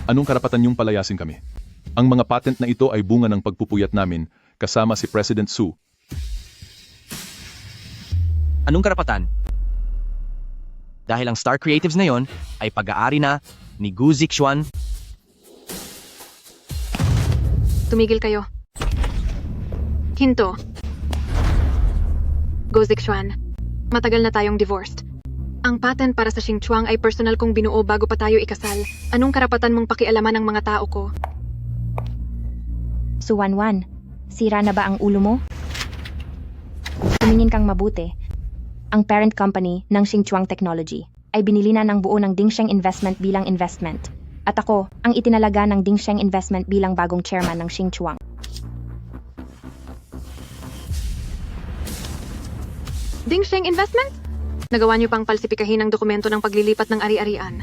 Anong karapatan niyong palayasin kami? Ang mga patent na ito ay bunga ng pagpupuyat namin kasama si President Su. anong karapatan? Dahil ang Star Creatives na yon ay pag-aari na ni Gu Zixuan. Tumigil kayo. Hinto. Go Zixuan. Matagal na tayong divorced. Ang patent para sa Xingchuang ay personal kong binuo bago pa tayo ikasal. Anong karapatan mong pakialaman ng mga tao ko? Su Wanwan, sira na ba ang ulo mo? Tumingin kang mabuti. Ang parent company ng Xingchuang Technology ay binili na ng buo ng Dingsheng Investment bilang investment. At ako, ang itinalaga ng Dingsheng Investment bilang bagong chairman ng Xingchuang. Dingsheng Investment? Nagawa niyo pang palsipikahin ang dokumento ng paglilipat ng ari-arian.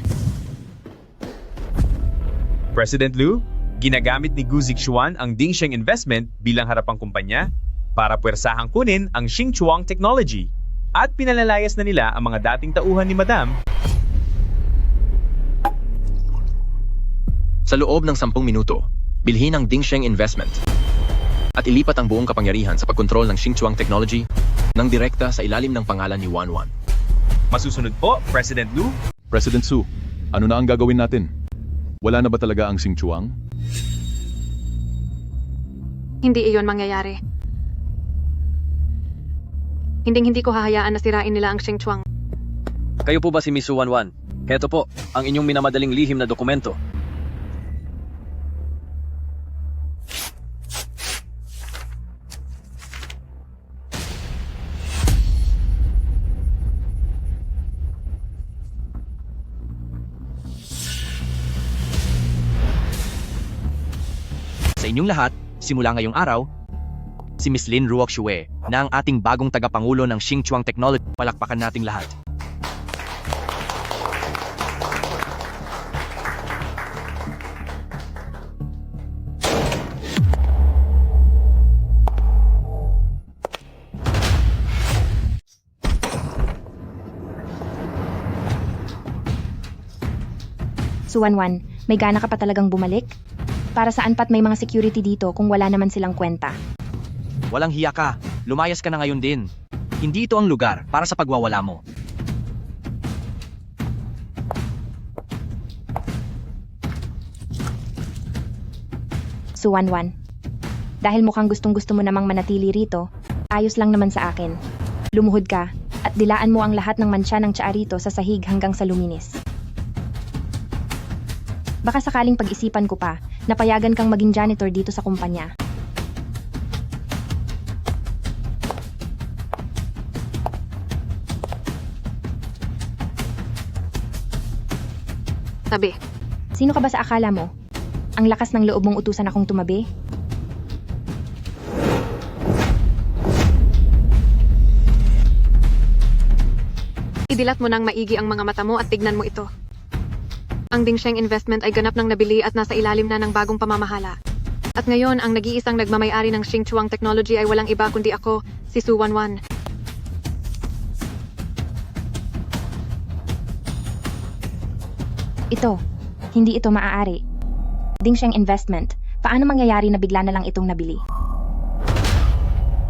President Lu, ginagamit ni Gu Zixuan ang Dingsheng Investment bilang harapang kumpanya para puwersahang kunin ang Xingchuang Technology at pinalalayas na nila ang mga dating tauhan ni Madam. Sa loob ng 10 minuto, bilhin ang Dingsheng Investment at ilipat ang buong kapangyarihan sa pagkontrol ng Xingchuang Technology nang direkta sa ilalim ng pangalan ni Wanwan. Masusunod po, President Lu. President Su, ano na ang gagawin natin? Wala na ba talaga ang Xingchuang? Hindi iyon mangyayari. Hindi ko hahayaan na sirain nila ang Xingchuang. Kayo po ba si Miss Wanwan? Heto po, ang inyong minamadaling lihim na dokumento. Sa inyong lahat, simula ngayong araw, si Miss Lin Ruoxue na ang ating bagong tagapangulo ng Xingchuang Technology. Palakpakan nating lahat. Suwanwan, may gana ka pa talagang bumalik? Para saan pat may mga security dito kung wala naman silang kwenta? Walang hiya ka. Lumayas ka na ngayon din. Hindi ito ang lugar para sa pagwawala mo. Suwanwan. Dahil mukhang gustong-gusto mo namang manatili rito, ayos lang naman sa akin. Lumuhod ka at dilaan mo ang lahat ng mansya ng tsaa rito sa sahig hanggang sa luminis. Baka sakaling pag-isipan ko pa, napayagan kang maging janitor dito sa kumpanya. Tabi. Sino ka ba sa akala mo? Ang lakas ng loob mong utusan akong tumabi? Idilat mo nang maigi ang mga mata mo at tignan mo ito. Ang Dingsheng Investment ay ganap nang nabili at nasa ilalim na ng bagong pamamahala. At ngayon, ang nag-iisang nagmamayari ng Xingchuang Technology ay walang iba kundi ako, si Su Wanwan. Ito. Hindi ito maaari. Dingsheng Investment. Paano mangyayari na bigla na lang itong nabili?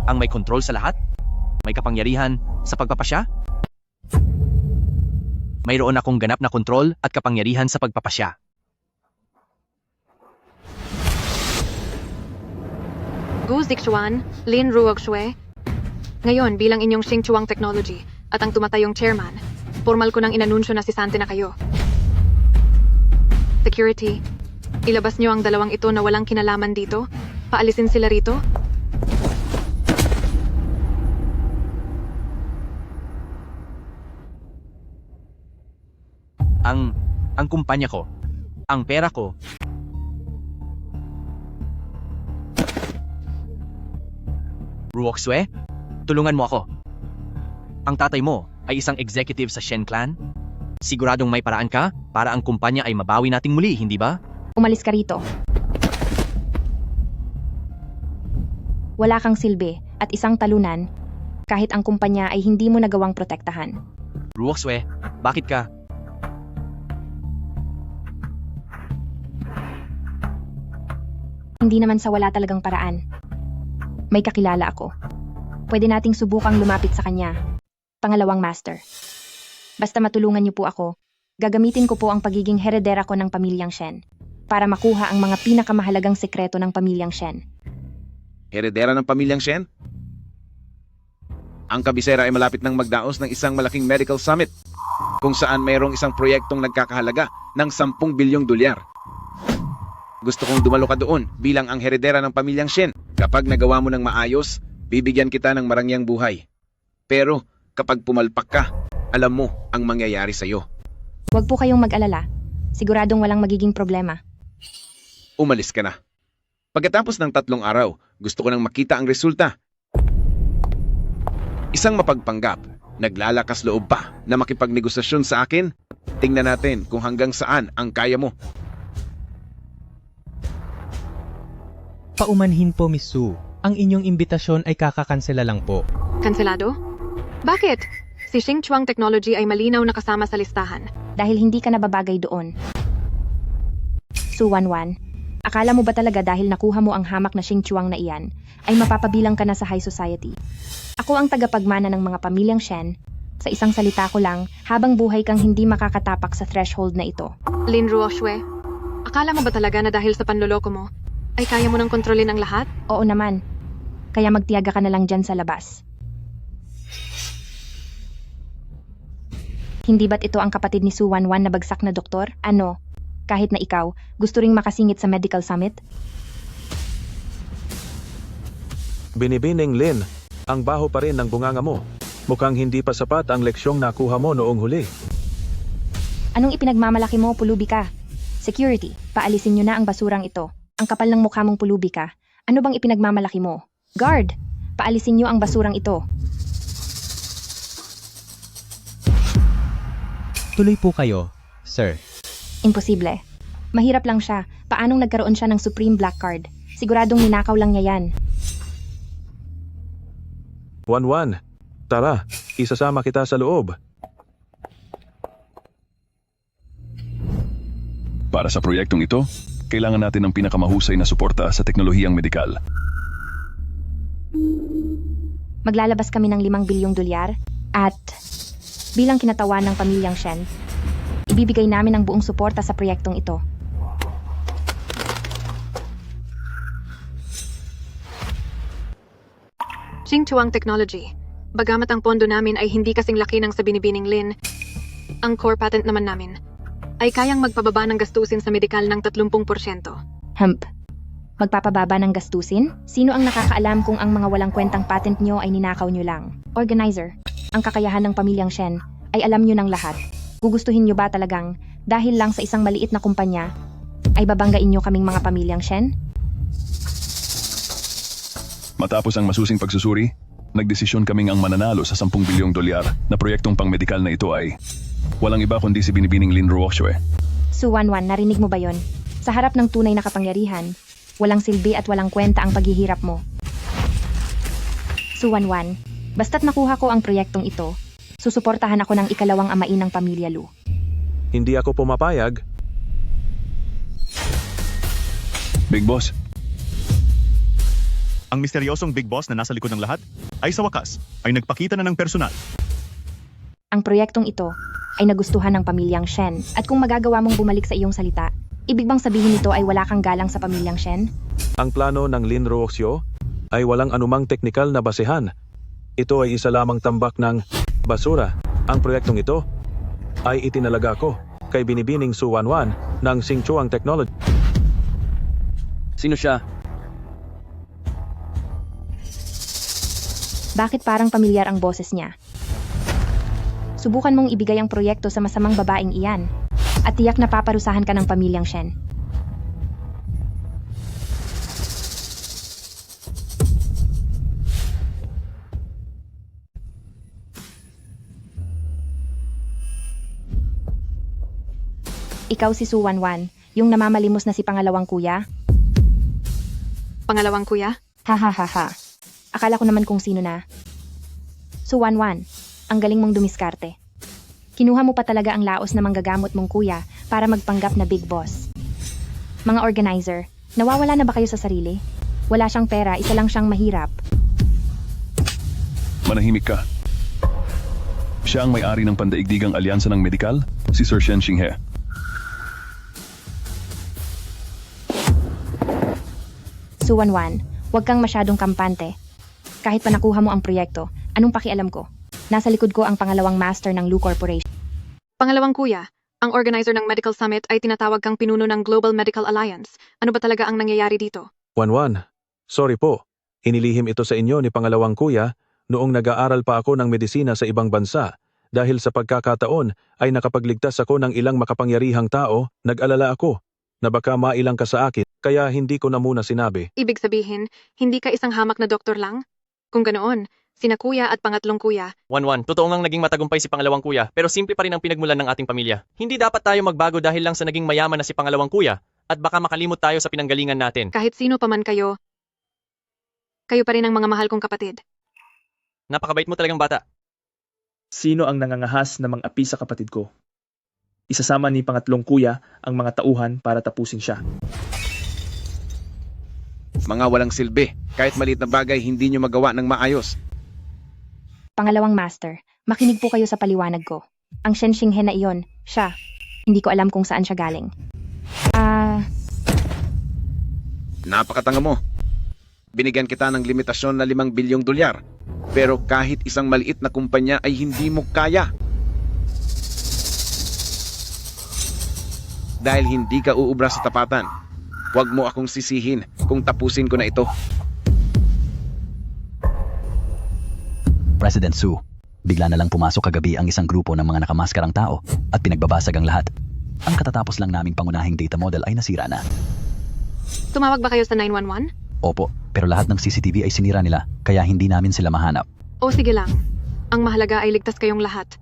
Ang may kontrol sa lahat? May kapangyarihan sa pagpapasya? Mayroon akong ganap na kontrol at kapangyarihan sa pagpapasya. Gu Zixuan, Lin Ruoxue. Ngayon, bilang inyong Xingchuang Technology at ang tumatayong chairman, formal ko nang inanunsyo na sisante na kayo. Security, ilabas niyo ang dalawang ito na walang kinalaman dito? Paalisin sila rito? Ang kumpanya ko, ang pera ko, Ruoxue, tulungan mo ako. Ang tatay mo ay isang executive sa Shen Clan? Siguradong may paraan ka para ang kumpanya ay mabawi nating muli, hindi ba? Umalis ka rito. Wala kang silbi at isang talunan kahit ang kumpanya ay hindi mo nagawang protektahan. Ruoxue, bakit ka? Hindi naman sa wala talagang paraan. May kakilala ako. Pwede nating subukang lumapit sa kanya. Pangalawang master. Basta matulungan niyo po ako, gagamitin ko po ang pagiging heredera ko ng pamilyang Shen para makuha ang mga pinakamahalagang sekreto ng pamilyang Shen. Heredera ng pamilyang Shen? Ang kabisera ay malapit ng magdaos ng isang malaking medical summit kung saan mayroong isang proyektong nagkakahalaga ng 10 bilyong dolyar. Gusto kong dumalo ka doon bilang ang heredera ng pamilyang Shen. Kapag nagawa mo ng maayos, bibigyan kita ng marangyang buhay. Pero kapag pumalpak ka, alam mo ang mangyayari sa'yo. Huwag po kayong mag-alala. Siguradong walang magiging problema. Umalis ka na. Pagkatapos ng 3 araw, gusto ko nang makita ang resulta. Isang mapagpanggap, naglalakas loob pa na makipagnegosasyon sa akin. Tingnan natin kung hanggang saan ang kaya mo. Paumanhin po, Miss Su. Ang inyong imbitasyon ay kakakansela lang po. Kanselado? Bakit? Si Xingchuang Technology ay malinaw na kasama sa listahan. Dahil hindi ka nababagay doon. Su Wanwan, akala mo ba talaga dahil nakuha mo ang hamak na Xingchuang na iyan, ay mapapabilang ka na sa high society? Ako ang tagapagmana ng mga pamilyang Shen. Sa isang salita ko lang, habang buhay kang hindi makakatapak sa threshold na ito. Lin Ruoxue, akala mo ba talaga na dahil sa panloloko mo, ay kaya mo nang kontrolin ang lahat? Oo naman. Kaya magtiyaga ka na lang dyan sa labas. Hindi ba't ito ang kapatid ni Su Wanwan na bagsak na doktor? Ano? Kahit na ikaw, gusto ring makasingit sa medical summit? Binibining Lin, ang baho pa rin ng bunganga mo. Mukhang hindi pa sapat ang leksyong nakuha mo noong huli. Anong ipinagmamalaki mo, pulubi ka? Security, paalisin nyo na ang basurang ito. Ang kapal ng mukha mong pulubi ka. Ano bang ipinagmamalaki mo? Guard, paalisin nyo ang basurang ito. Tuloy po kayo, sir. Imposible. Mahirap lang siya. Paanong nagkaroon siya ng Supreme Black Card? Siguradong ninakaw lang niya yan. Wanwan, tara, isasama kita sa loob. Para sa proyektong ito, kailangan natin ng pinakamahusay na suporta sa teknolohiyang medikal. Maglalabas kami ng 5 bilyong dolyar at bilang kinatawan ng pamilyang Shen, ibibigay namin ang buong suporta sa proyektong ito. Xingchuang Technology. Bagamat ang pondo namin ay hindi kasing laki ng sa binibining Lin, ang core patent naman namin ay kayang magpababa ng gastusin sa medikal ng 30%. Magpapababa ng gastusin? Sino ang nakakaalam kung ang mga walang kwentang patent nyo ay ninakaw nyo lang? Organizer, ang kakayahan ng pamilyang Shen ay alam nyo ng lahat. Gugustuhin nyo ba talagang dahil lang sa isang maliit na kumpanya ay babanggain nyo kaming mga pamilyang Shen? Matapos ang masusing pagsusuri, nagdesisyon kaming ang mananalo sa 10 bilyong dolyar na proyektong pang-medikal na ito ay walang iba kundi si Binibining Lin Ruoxue. Su Wanwan, narinig mo ba yon? Sa harap ng tunay na kapangyarihan, walang silbi at walang kwenta ang paghihirap mo. Su Wanwan, basta't makuha ko ang proyektong ito, susuportahan ako ng ikalawang amain ng pamilya Lu. Hindi ako pumapayag. Big Boss, Ang misteryosong Big Boss na nasa likod ng lahat ay sa wakas ay nagpakita na ng personal. Ang proyektong ito ay nagustuhan ng pamilyang Shen at kung magagawa mong bumalik sa iyong salita, ibig bang sabihin nito ay wala kang galang sa pamilyang Shen? Ang plano ng Lin Ruoxue ay walang anumang teknikal na basehan. Ito ay isa lamang tambak ng basura. Ang proyektong ito ay itinalaga ko kay Binibining Su Wanwan ng Xingchuang Technology. Sino siya? Bakit parang pamilyar ang boses niya? Subukan mong ibigay ang proyekto sa masamang babaeng iyan at tiyak na paparusahan ka ng pamilyang Shen. Ikaw si Su Wanwan, yung namamalimos na si pangalawang kuya? Pangalawang kuya? Ha ha ha ha. Akala ko naman kung sino na. Su Wanwan, ang galing mong dumiskarte. Kinuha mo pa talaga ang laos na manggagamot mong kuya para magpanggap na big boss. Mga organizer, nawawala na ba kayo sa sarili? Wala siyang pera, isa lang siyang mahirap. manahimik ka. Siya ang may-ari ng pandaigdigang alyansa ng medikal, si Sir Shen Xinghe. Su Wanwan, huwag kang masyadong kampante. Kahit pa nakuha mo ang proyekto, anong pakialam ko? Nasa likod ko ang pangalawang master ng Lu Corporation. Pangalawang kuya, ang organizer ng Medical Summit ay tinatawag kang pinuno ng Global Medical Alliance. Ano ba talaga ang nangyayari dito? Wanwan, sorry po. Inilihim ito sa inyo ni pangalawang kuya noong nag-aaral pa ako ng medisina sa ibang bansa. Dahil sa pagkakataon ay nakapagligtas ako ng ilang makapangyarihang tao, nag-alala ako na baka mailang ka sa akin, kaya hindi ko na muna sinabi. Ibig sabihin, hindi ka isang hamak na doktor lang? Kung ganoon, sina kuya at pangatlong kuya. Wanwan, totoo ngang naging matagumpay si pangalawang kuya, pero simple pa rin ang pinagmulan ng ating pamilya. Hindi dapat tayo magbago dahil lang sa naging mayaman na si pangalawang kuya, at baka makalimot tayo sa pinanggalingan natin. Kahit sino pa man kayo, kayo pa rin ang mga mahal kong kapatid. Napakabait mo talagang bata. Sino ang nangangahas na mang-api sa kapatid ko? Isasama ni pangatlong kuya ang mga tauhan para tapusin siya. Mga walang silbi, kahit maliit na bagay hindi nyo magawa ng maayos. Pangalawang master, makinig po kayo sa paliwanag ko. Ang Shen Xinghe na iyon, siya. Hindi ko alam kung saan siya galing. Napakatanga mo. Binigyan kita ng limitasyon na 5 bilyong dolyar. Pero kahit isang maliit na kumpanya ay hindi mo kaya. Dahil hindi ka uubra sa tapatan, huwag mo akong sisihin kung tapusin ko na ito. President Su, bigla na lang pumasok kagabi ang isang grupo ng mga nakamaskarang tao at pinagbabasag ang lahat. Ang katatapos lang naming pangunahing data model ay nasira na. Tumawag ba kayo sa 911? Opo, pero lahat ng CCTV ay sinira nila, kaya hindi namin sila mahanap. O sige lang. Ang mahalaga ay ligtas kayong lahat.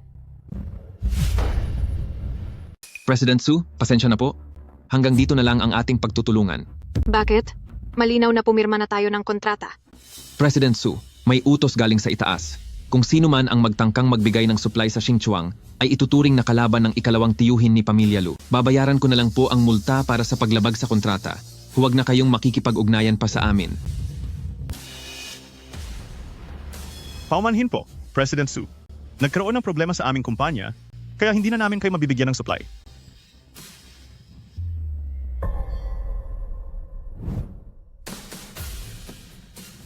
President Su, pasensya na po. Hanggang dito na lang ang ating pagtutulungan. Bakit? Malinaw na pumirma na tayo ng kontrata. President Su, may utos galing sa itaas. Kung sino man ang magtangkang magbigay ng supply sa Xinchuang ay ituturing na kalaban ng ikalawang tiyuhin ni Pamilya Lu. Babayaran ko na lang po ang multa para sa paglabag sa kontrata. Huwag na kayong makikipag-ugnayan pa sa amin. Paumanhin po, President Su. Nagkaroon ng problema sa aming kumpanya, kaya hindi na namin kayo mabibigyan ng supply.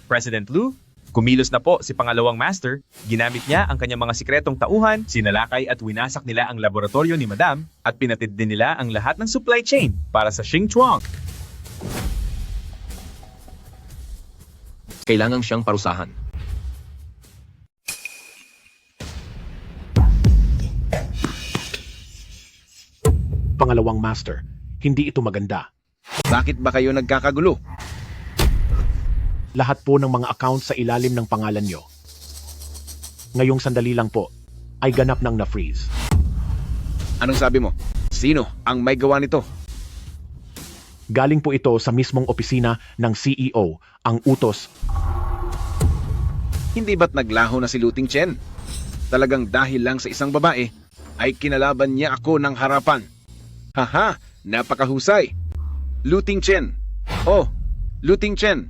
President Lu, kumilos na po si pangalawang master, ginamit niya ang kanyang mga sikretong tauhan, sinalakay at winasak nila ang laboratorio ni Madam at pinatid din nila ang lahat ng supply chain para sa Xinchuang. Kailangan siyang parusahan. Pangalawang master, hindi ito maganda. Bakit ba kayo nagkakagulo? Lahat po ng mga account sa ilalim ng pangalan nyo. Ngayong sandali lang po, ay ganap nang na-freeze. Anong sabi mo? Sino ang may gawa nito? Galing po ito sa mismong opisina ng CEO, ang utos. Hindi ba't naglaho na si Luting Chen? Talagang dahil lang sa isang babae, ay kinalaban niya ako ng harapan. Haha, napakahusay. Luting Chen. Oh, Luting Chen.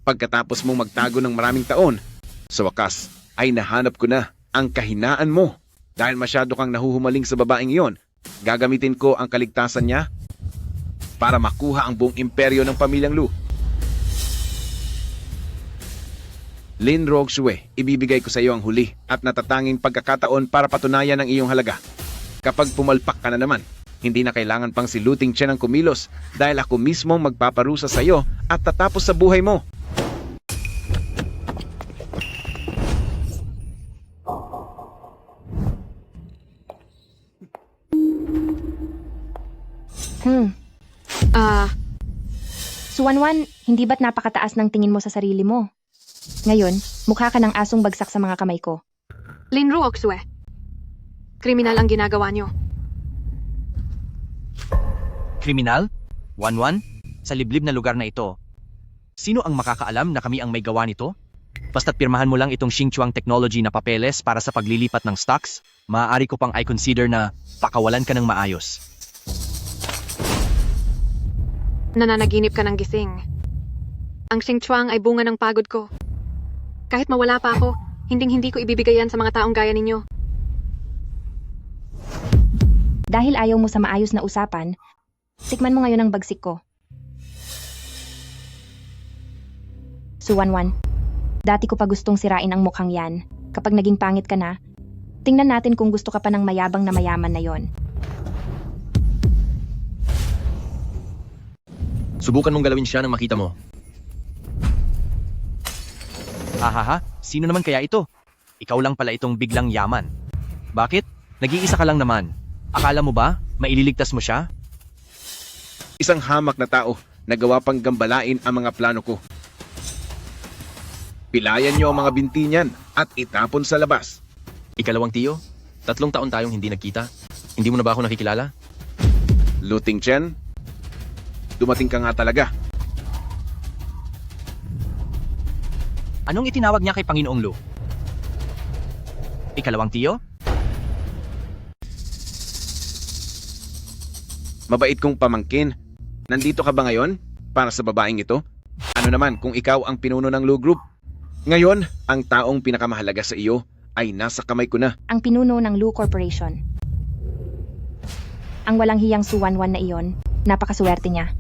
Pagkatapos mong magtago ng maraming taon, sa wakas ay nahanap ko na ang kahinaan mo. Dahil masyado kang nahuhumaling sa babaeng iyon, gagamitin ko ang kaligtasan niya para makuha ang buong imperyo ng pamilyang Lu. Lin Roxue, ibibigay ko sa iyo ang huli at natatanging pagkakataon para patunayan ang iyong halaga. Kapag pumalpak ka na naman, hindi na kailangan pang si Luting Chen ang kumilos dahil ako mismo magpaparusa sa iyo at tatapos sa buhay mo. Suwanwan, hindi ba't napakataas ng tingin mo sa sarili mo? Ngayon, mukha ka ng asong bagsak sa mga kamay ko. Linru Oksue. Kriminal ang ginagawa nyo. Kriminal? Wanwan? Sa liblib na lugar na ito, sino ang makakaalam na kami ang may gawa nito? Basta't pirmahan mo lang itong Xinchuang Technology na papeles para sa paglilipat ng stocks, maaari ko pang i-consider na pakawalan ka ng maayos. Nananaginip ka ng gising. Ang Xinchuang ay bunga ng pagod ko. Kahit mawala pa ako, hinding-hindi ko ibibigay yan sa mga taong gaya ninyo. Dahil ayaw mo sa maayos na usapan, tikman mo ngayon ang bagsik ko. Suwanwan, dati ko pa gustong sirain ang mukhang yan. Kapag naging pangit ka na, tingnan natin kung gusto ka pa ng mayabang na mayaman na yon. Subukan mong galawin siya nang makita mo. Ahaha, sino naman kaya ito? Ikaw lang pala itong biglang yaman. Bakit? Nag-iisa ka lang naman. Akala mo ba, maililigtas mo siya? Isang hamak na tao na gawa pang gambalain ang mga plano ko. Pilayan niyo ang mga binti niyan at itapon sa labas. Ikalawang tiyo, 3 taon tayong hindi nagkita. Hindi mo na ba ako nakikilala? Luting Chen, dumating ka nga talaga. Anong itinawag niya kay Panginoong Lu? Ikalawang tiyo? Mabait kong pamangkin. Nandito ka ba ngayon para sa babaeng ito? Ano naman kung ikaw ang pinuno ng Lu Group? Ngayon, ang taong pinakamahalaga sa iyo ay nasa kamay ko na. Ang pinuno ng Lu Corporation. Ang walang hiyang Suwanwan na iyon, napakaswerte niya.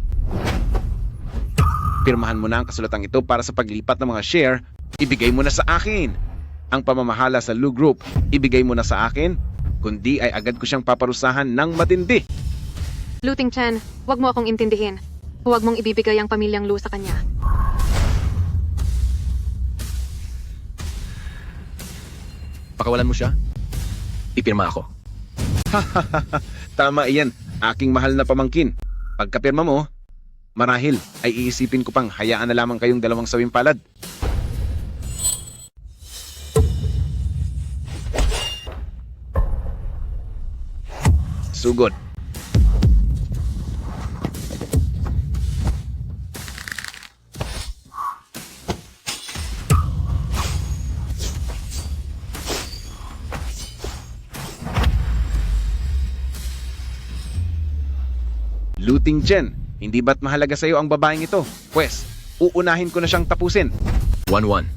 Pirmahan mo na ang kasulatang ito para sa paglipat ng mga share, ibigay mo na sa akin. Ang pamamahala sa Lu Group, ibigay mo na sa akin, kundi ay agad ko siyang paparusahan ng matindi. Luting Chen, huwag mo akong intindihin. Huwag mong ibibigay ang pamilyang Lu sa kanya. Pakawalan mo siya, ipirma ako. Tama iyan, aking mahal na pamangkin. Pagkapirma mo, marahil ay iisipin ko pang hayaan na lamang kayong dalawang sawing palad. Sugod. Luting Chen, hindi ba't mahalaga sa'yo ang babaeng ito? Pwes, uunahin ko na siyang tapusin. 1-1.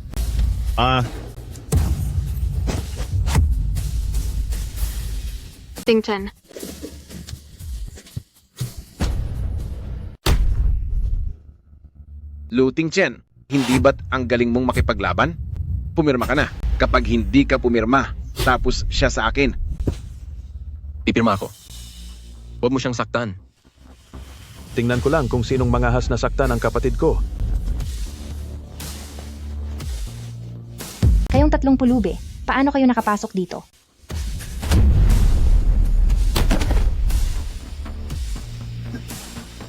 Ting Chen. Luting Chen, hindi ba't ang galing mong makipaglaban? Pumirma ka na. Kapag hindi ka pumirma, tapos siya sa akin. Pipirma ako. Huwag mo siyang saktan. Tingnan ko lang kung sinong mangahas na saktan ang kapatid ko. Kayong tatlong pulubi, paano kayo nakapasok dito?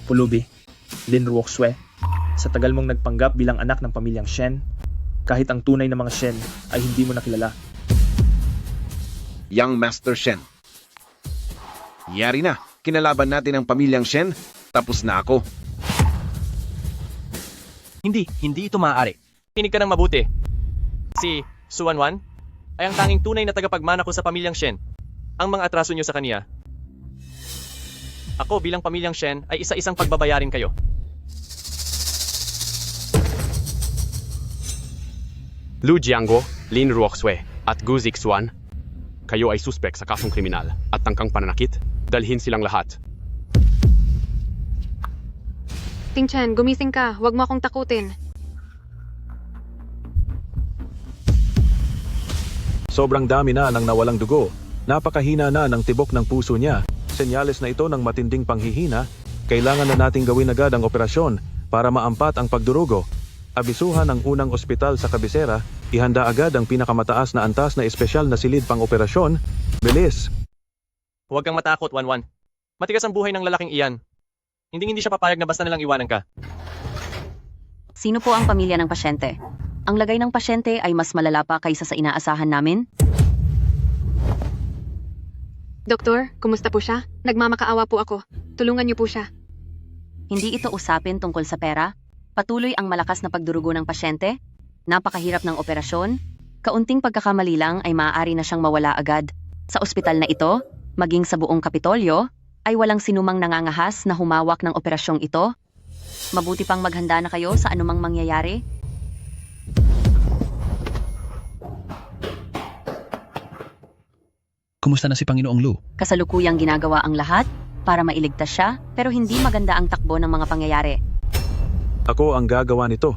Pulubi, Lin Ruoxue, sa tagal mong nagpanggap bilang anak ng pamilyang Shen, kahit ang tunay na mga Shen ay hindi mo nakilala. Young Master Shen. Yari na, kinalaban natin ang pamilyang Shen, tapos na ako. Hindi ito maaari. Pinig ka ng mabuti. Si Su Wanwan ay ang tanging tunay na tagapagmana ko sa pamilyang Shen. Ang mga atraso niyo sa kaniya. Ako bilang pamilyang Shen ay isa-isang pagbabayarin kayo. Lu Jiangguo, Lin Ruoxue, at Gu Zixuan, kayo ay suspek sa kasong kriminal at tangkang pananakit. Dalhin silang lahat. Ting Chen, gumising ka. Huwag mo akong takutin. Sobrang dami na ng nawalang dugo. Napakahina na ng tibok ng puso niya. Senyales na ito ng matinding panghihina. Kailangan na nating gawin agad ang operasyon para maampat ang pagdurugo. Abisuhan ang unang ospital sa kabisera. Ihanda agad ang pinakamataas na antas na espesyal na silid pang operasyon. Bilis! Huwag kang matakot, Wanwan. Matigas ang buhay ng lalaking iyan. Hindi siya papayag na basta nalang iwanan ka. Sino po ang pamilya ng pasyente? Ang lagay ng pasyente ay mas malala pa kaysa sa inaasahan namin? Doktor, kumusta po siya? Nagmamakaawa po ako. Tulungan niyo po siya. Hindi ito usapin tungkol sa pera? Patuloy ang malakas na pagdurugo ng pasyente? Napakahirap ng operasyon? Kaunting pagkakamali lang ay maaari na siyang mawala agad. Sa ospital na ito, maging sa buong Kapitolyo, ay walang sinumang nangangahas na humawak ng operasyong ito. Mabuti pang maghanda na kayo sa anumang mangyayari. Kumusta na si Panginoong Lu? Kasalukuyang ginagawa ang lahat para mailigtas siya, pero hindi maganda ang takbo ng mga pangyayari. Ako ang gagawa nito.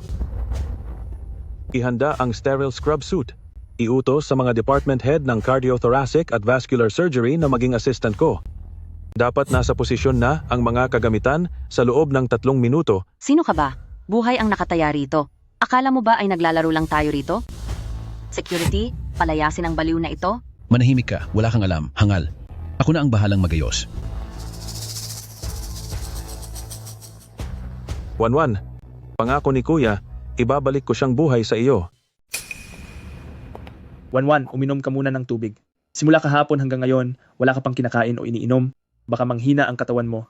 Ihanda ang sterile scrub suit. Iutos sa mga department head ng cardiothoracic at vascular surgery na maging assistant ko. Dapat nasa posisyon na ang mga kagamitan sa loob ng 3 minuto. Sino ka ba? Buhay ang nakataya rito. Akala mo ba ay naglalaro lang tayo rito? Security, palayasin ang baliw na ito. Manahimik ka, wala kang alam, hangal. Ako na ang bahalang magayos. Wanwan, pangako ni Kuya, ibabalik ko siyang buhay sa iyo. Wanwan, uminom ka muna ng tubig. Simula kahapon hanggang ngayon, wala ka pang kinakain o iniinom. Baka manghina ang katawan mo.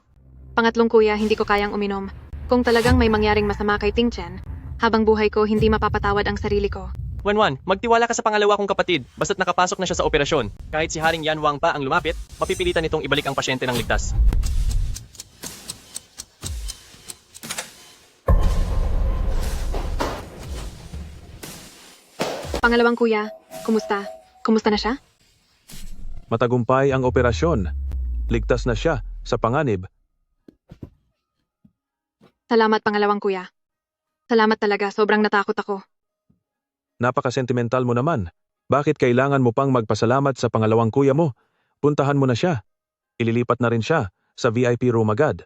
Pangatlong kuya, hindi ko kayang uminom. Kung talagang may mangyaring masama kay Ting Chen, habang buhay ko, hindi mapapatawad ang sarili ko. Wanwan, magtiwala ka sa pangalawa kong kapatid basta't nakapasok na siya sa operasyon. Kahit si Haring Yan Wang pa ang lumapit, mapipilitan nitong ibalik ang pasyente ng ligtas. Pangalawang kuya, kumusta? Kumusta na siya? Matagumpay ang operasyon. Ligtas na siya sa panganib. Salamat pangalawang kuya. Salamat talaga, sobrang natakot ako. Napaka-sentimental mo naman. Bakit kailangan mo pang magpasalamat sa pangalawang kuya mo? Puntahan mo na siya. Ililipat na rin siya sa VIP room agad.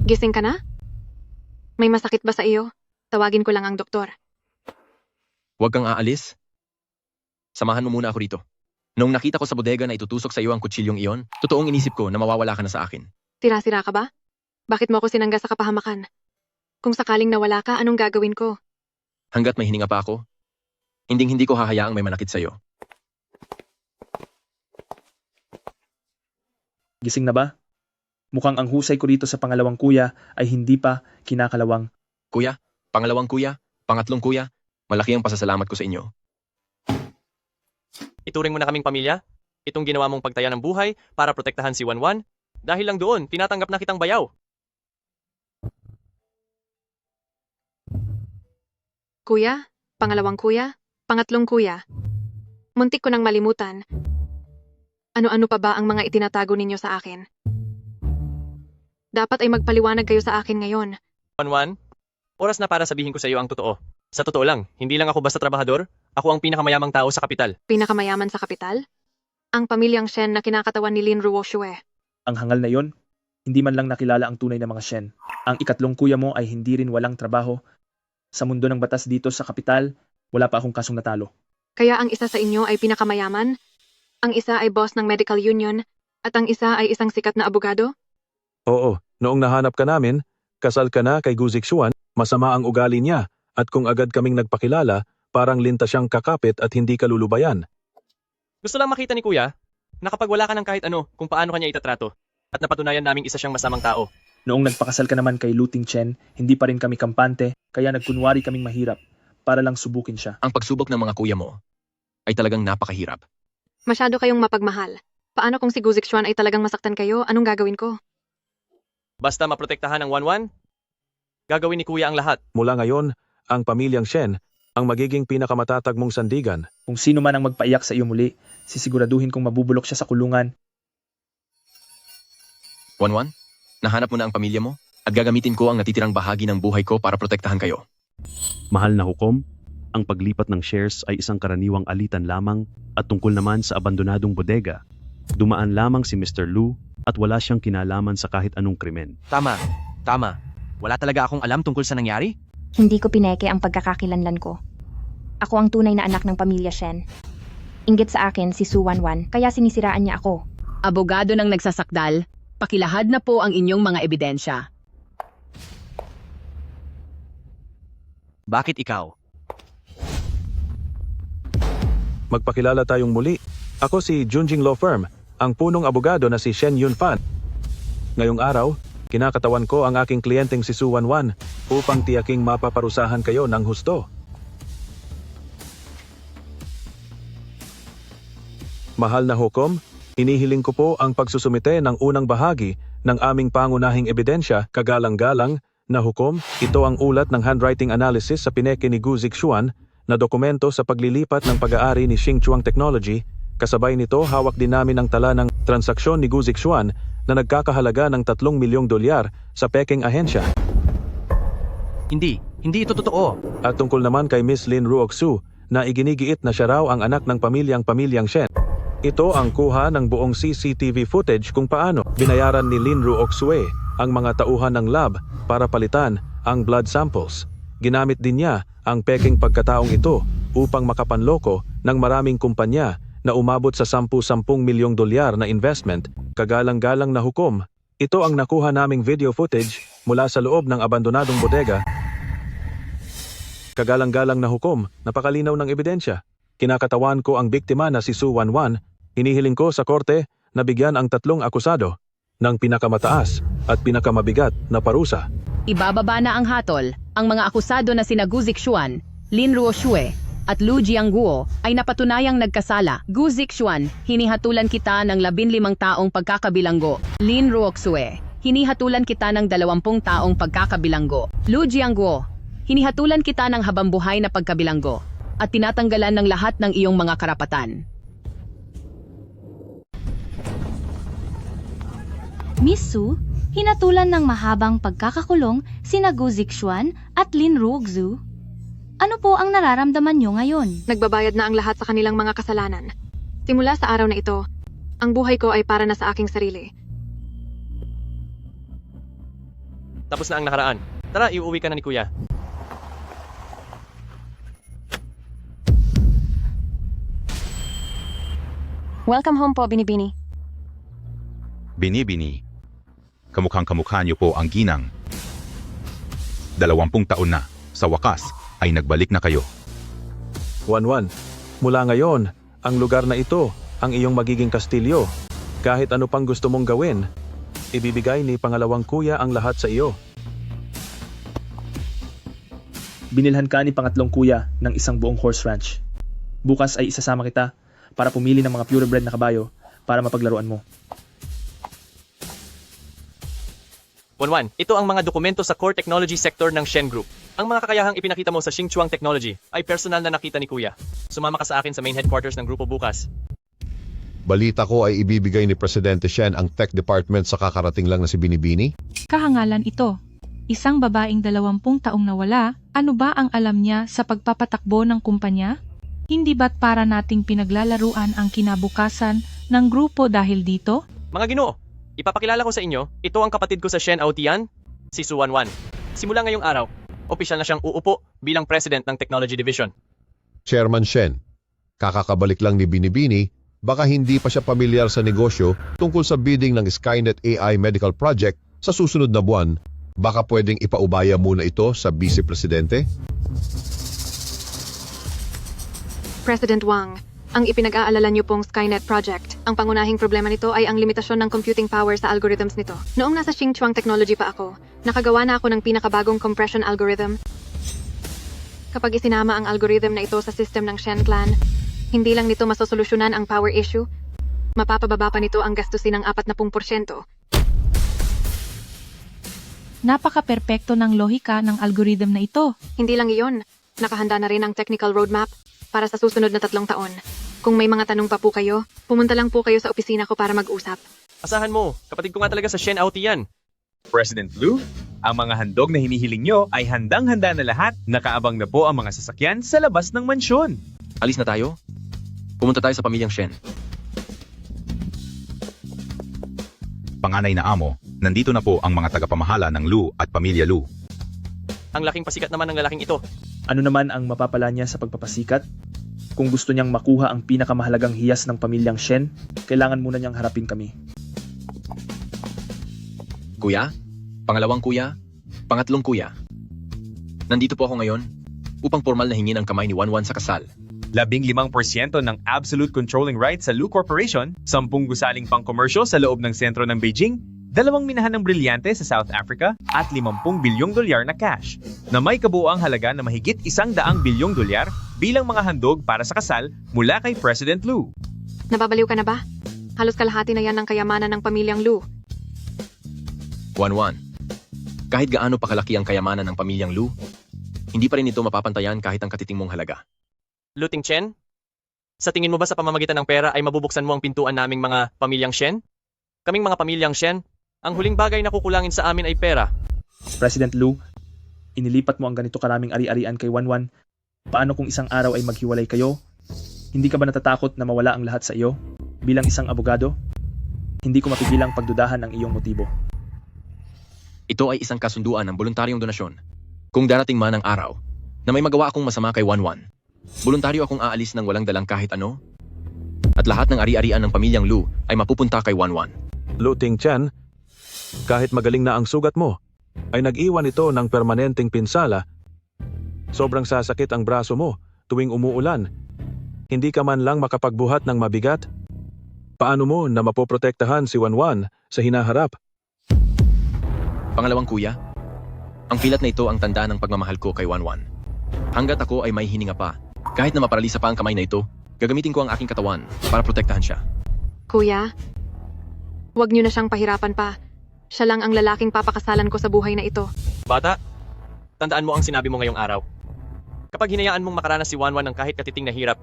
Gising ka na? May masakit ba sa iyo? Tawagin ko lang ang doktor. Huwag kang aalis. Samahan mo muna ako rito. Nung nakita ko sa bodega na itutusok sa iyo ang kutsilyong iyon, totoong inisip ko na mawawala ka na sa akin. Sira-sira ka ba? Bakit mo ako sinangga sa kapahamakan? Kung sakaling nawala ka, anong gagawin ko? Hanggat may hininga pa ako, hindi ko hahayaang may manakit sa iyo. Gising na ba? Mukhang ang husay ko rito sa pangalawang kuya ay hindi pa kinakalawang. Kuya, Pangalawang kuya, pangatlong kuya, malaki ang pasasalamat ko sa inyo. Ituring mo na kaming pamilya? Itong ginawa mong pagtaya ng buhay para protektahan si Wanwan? Dahil lang doon, tinatanggap na kitang bayaw. Kuya, pangalawang kuya, pangatlong kuya. Muntik ko nang malimutan. Ano-ano pa ba ang mga itinatago ninyo sa akin? Dapat ay magpaliwanag kayo sa akin ngayon. Wanwan, oras na para sabihin ko sa iyo ang totoo. Sa totoo lang, hindi lang ako basta trabahador, ako ang pinakamayamang tao sa kapital. Pinakamayaman sa kapital? Ang pamilyang Shen na kinakatawan ni Lin Ruoshue. Ang hangal na yon, hindi man lang nakilala ang tunay na mga Shen. Ang ikatlong kuya mo ay hindi rin walang trabaho. Sa mundo ng batas dito sa kapital, wala pa akong kasong natalo. Kaya ang isa sa inyo ay pinakamayaman, ang isa ay boss ng medical union, at ang isa ay isang sikat na abogado? Oo, noong nahanap ka namin, kasal ka na kay Gu Zixuan, masama ang ugali niya, at kung agad kaming nagpakilala, parang linta siyang kakapit at hindi kalulubayan. Gusto lang makita ni kuya na kapag wala ka ng kahit ano kung paano kanya itatrato at napatunayan naming isa siyang masamang tao. Noong nagpakasal ka naman kay Luting Chen, hindi pa rin kami kampante, kaya nagkunwari kaming mahirap para lang subukin siya. Ang pagsubok ng mga kuya mo ay talagang napakahirap. Masyado kayong mapagmahal. Paano kung si Gu Zixuan ay talagang masaktan kayo, anong gagawin ko? Basta maprotektahan ng Wanwan, gagawin ni kuya ang lahat. Mula ngayon, ang pamilyang Shen ang magiging pinakamatatag mong sandigan. Kung sino man ang magpaiyak sa iyo muli, sisiguraduhin kong mabubulok siya sa kulungan. Wanwan, nahanap mo na ang pamilya mo at gagamitin ko ang natitirang bahagi ng buhay ko para protektahan kayo. Mahal na hukom, ang paglipat ng shares ay isang karaniwang alitan lamang at tungkol naman sa abandonadong bodega. Dumaan lamang si Mr. Lu at wala siyang kinalaman sa kahit anong krimen. Tama. Wala talaga akong alam tungkol sa nangyari. Hindi ko pineke ang pagkakakilanlan ko. Ako ang tunay na anak ng pamilya Shen. Inggit sa akin si Su Wanwan, kaya sinisiraan niya ako. Abogado ng nagsasakdal, pakilahad na po ang inyong mga ebidensya. Bakit ikaw? Magpakilala tayong muli. Ako si Junjing Law Firm, ang punong abogado na si Shen Yunfan. Ngayong araw, kinakatawan ko ang aking kliyenteng si Su Wanwan upang tiyaking mapaparusahan kayo ng husto. Mahal na hukom, hinihiling ko po ang pagsusumite ng unang bahagi ng aming pangunahing ebidensya, kagalang-galang na hukom. Ito ang ulat ng handwriting analysis sa pineke ni Gu Zixuan na dokumento sa paglilipat ng pag-aari ni Xingchuang Technology. Kasabay nito, hawak din namin ang tala ng transaksyon ni Gu Zixuan na nagkakahalaga ng 3 milyong dolyar sa Peking ahensya. Hindi ito totoo. At tungkol naman kay Miss Lin Ruoxu na iginigiit na siya raw ang anak ng pamilyang Shen. Ito ang kuha ng buong CCTV footage kung paano binayaran ni Lin Ruoxue ang mga tauhan ng lab para palitan ang blood samples. Ginamit din niya ang peking pagkataong ito upang makapanloko ng maraming kumpanya na umabot sa 10 milyong dolyar na investment. Kagalang-galang na hukom, ito ang nakuha naming video footage mula sa loob ng abandonadong bodega. Kagalang-galang na hukom, napakalinaw ng ebidensya. Kinakatawan ko ang biktima na si Su Wanwan. Hinihiling ko sa korte na bigyan ang 3 akusado ng pinakamataas at pinakamabigat na parusa. Ibababa na ang hatol. Ang mga akusado na sina Gu Zixuan, Lin Ruoshue, at Lu Jiangguo ay napatunayang nagkasala. Gu Zixuan, hinihatulan kita ng 15 taong pagkakabilanggo. Lin Ruoxue, hinihatulan kita ng 20 taong pagkakabilanggo. Lu Jiangguo, hinihatulan kita ng habambuhay na pagkabilanggo at tinatanggalan ng lahat ng iyong mga karapatan. Miss Su, hinatulan ng mahabang pagkakakulong sina Gu Zixuan at Lin Ruoxu. Ano po ang nararamdaman nyo ngayon? Nagbabayad na ang lahat sa kanilang mga kasalanan. Simula sa araw na ito, ang buhay ko ay para na sa aking sarili. Tapos na ang nakaraan. Tara, iuwi ka na ni kuya. Welcome home po, Binibini. Binibini, kamukhang-kamukha niyo po ang ginang. 20 taon na, sa wakas, ay nagbalik na kayo. Wanwan, mula ngayon, ang lugar na ito ang iyong magiging kastilyo. Kahit ano pang gusto mong gawin, ibibigay ni pangalawang kuya ang lahat sa iyo. Binilhan ka ni pangatlong kuya ng isang buong horse ranch. Bukas ay isasama kita para pumili ng mga purebred na kabayo para mapaglaruan mo. 1-1. Ito ang mga dokumento sa core technology sector ng Shen Group. Ang mga kakayahang ipinakita mo sa Xingchuang Technology ay personal na nakita ni Kuya. Sumama ka sa akin sa main headquarters ng grupo bukas. Balita ko ay ibibigay ni Presidente Shen ang tech department sa kakarating lang na si Binibini. Kahangalan ito. Isang babaeng 20 taong nawala, ano ba ang alam niya sa pagpapatakbo ng kumpanya? Hindi ba't para nating pinaglalaruan ang kinabukasan ng grupo dahil dito? Mga Ginoo, ipapakilala ko sa inyo, ito ang kapatid ko sa Shen Aotian, si Su Wanwan. Simula ngayong araw, opisyal na siyang uupo bilang President ng Technology Division. Chairman Shen, kakakabalik lang ni Binibini, baka hindi pa siya pamilyar sa negosyo tungkol sa bidding ng Skynet AI Medical Project sa susunod na buwan. Baka pwedeng ipaubaya muna ito sa Vice Presidente? President Wang, ang ipinag-aalala niyo pong Skynet project, ang pangunahing problema nito ay ang limitasyon ng computing power sa algorithms nito. Noong nasa Xingchuang Technology pa ako, nakagawa na ako ng pinakabagong compression algorithm. Kapag isinama ang algorithm na ito sa system ng Shen Clan, hindi lang nito masosolusyonan ang power issue, mapapababa pa nito ang gastusin ng 40%. Napaka-perpekto ng lohika ng algorithm na ito. Hindi lang iyon, nakahanda na rin ang technical roadmap para sa susunod na 3 taon. Kung may mga tanong pa po kayo, pumunta lang po kayo sa opisina ko para mag-usap. Asahan mo, kapatid ko nga talaga sa Shen Aotian. President Lu, ang mga handog na hinihiling nyo ay handang-handa na lahat. Nakaabang na po ang mga sasakyan sa labas ng mansyon. Alis na tayo? Pumunta tayo sa pamilyang Shen. Panganay na amo, nandito na po ang mga tagapamahala ng Lu at pamilya Lu. Ang laking pasikat naman ng lalaking ito. Ano naman ang mapapala niya sa pagpapasikat? Kung gusto niyang makuha ang pinakamahalagang hiyas ng pamilyang Shen, kailangan muna niyang harapin kami. Kuya, pangalawang kuya, pangatlong kuya. Nandito po ako ngayon upang formal na hingin ang kamay ni Wanwan sa kasal. 15% ng absolute controlling rights sa Lu Corporation, 10 gusaling pang-komersyo sa loob ng sentro ng Beijing, 2 minahan ng brilyante sa South Africa at 50 bilyong dolyar na cash, na may kabuuang halaga na mahigit 100 bilyong dolyar bilang mga handog para sa kasal mula kay President Lu. Nababaliw ka na ba? Halos kalahati na yan ng kayamanan ng pamilyang Lu. Wanwan, kahit gaano pa kalaki ang kayamanan ng pamilyang Lu, hindi pa rin ito mapapantayan kahit ang katiting mong halaga. Lu Tingchen, sa tingin mo ba sa pamamagitan ng pera ay mabubuksan mo ang pintuan naming mga pamilyang Shen? Kaming mga pamilyang Shen, ang huling bagay na kukulangin sa amin ay pera. President Lu, inilipat mo ang ganito karaming ari-arian kay Wanwan. Paano kung isang araw ay maghiwalay kayo? Hindi ka ba natatakot na mawala ang lahat sa iyo? Bilang isang abogado, hindi ko mapigilang pagdudahan ang iyong motibo. Ito ay isang kasunduan ng voluntaryong donasyon. Kung darating man ang araw na may magawa akong masama kay Wanwan, voluntaryo akong aalis ng walang dalang kahit ano. At lahat ng ari-arian ng pamilyang Lu ay mapupunta kay Wanwan. Lu Tingchen, kahit magaling na ang sugat mo, ay nag-iwan ito ng permanenteng pinsala. Sobrang sasakit ang braso mo tuwing umuulan. Hindi ka man lang makapagbuhat ng mabigat. Paano mo na mapoprotektahan si Wanwan sa hinaharap? Pangalawang kuya, ang pilat na ito ang tanda ng pagmamahal ko kay Wanwan. Hanggat ako ay may hininga pa, kahit na maparalisa pa ang kamay na ito, gagamitin ko ang aking katawan para protektahan siya. Kuya, huwag niyo na siyang pahirapan pa. Siya lang ang lalaking papakasalan ko sa buhay na ito. Bata, tandaan mo ang sinabi mo ngayong araw. Kapag hinayaan mong makaranas si Wanwan ng kahit katiting na hirap,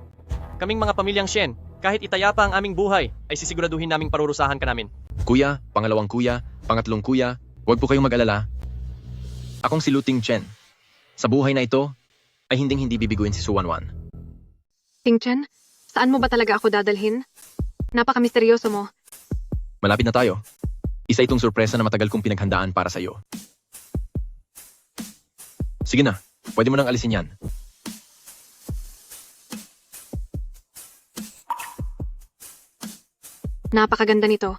kaming mga pamilyang Shen, kahit itaya pa ang aming buhay, ay sisiguraduhin naming parurusahan ka namin. Kuya, pangalawang kuya, pangatlong kuya, huwag po kayong mag-alala. Akong si Lu Tingchen. Sa buhay na ito, ay hinding-hindi bibiguin si Su Wanwan. Tingchen, saan mo ba talaga ako dadalhin? Napaka-misteryoso mo. Malapit na tayo. Isa itong sorpresa na matagal kong pinaghandaan para sa iyo. Sige na, pwede mo nang alisin yan. Napakaganda nito.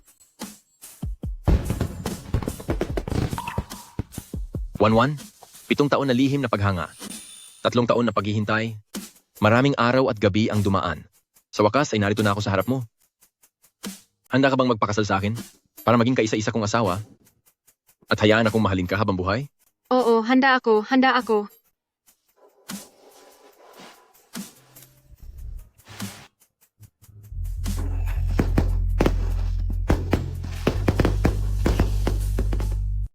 Wanwan, 7 taon na lihim na paghanga. 3 taon na paghihintay. Maraming araw at gabi ang dumaan. Sa wakas ay narito na ako sa harap mo. Handa ka bang magpakasal sa akin? Para maging kaisa-isa kong asawa? At hayaan akong mahalin ka habang buhay? Oo, handa ako, handa ako.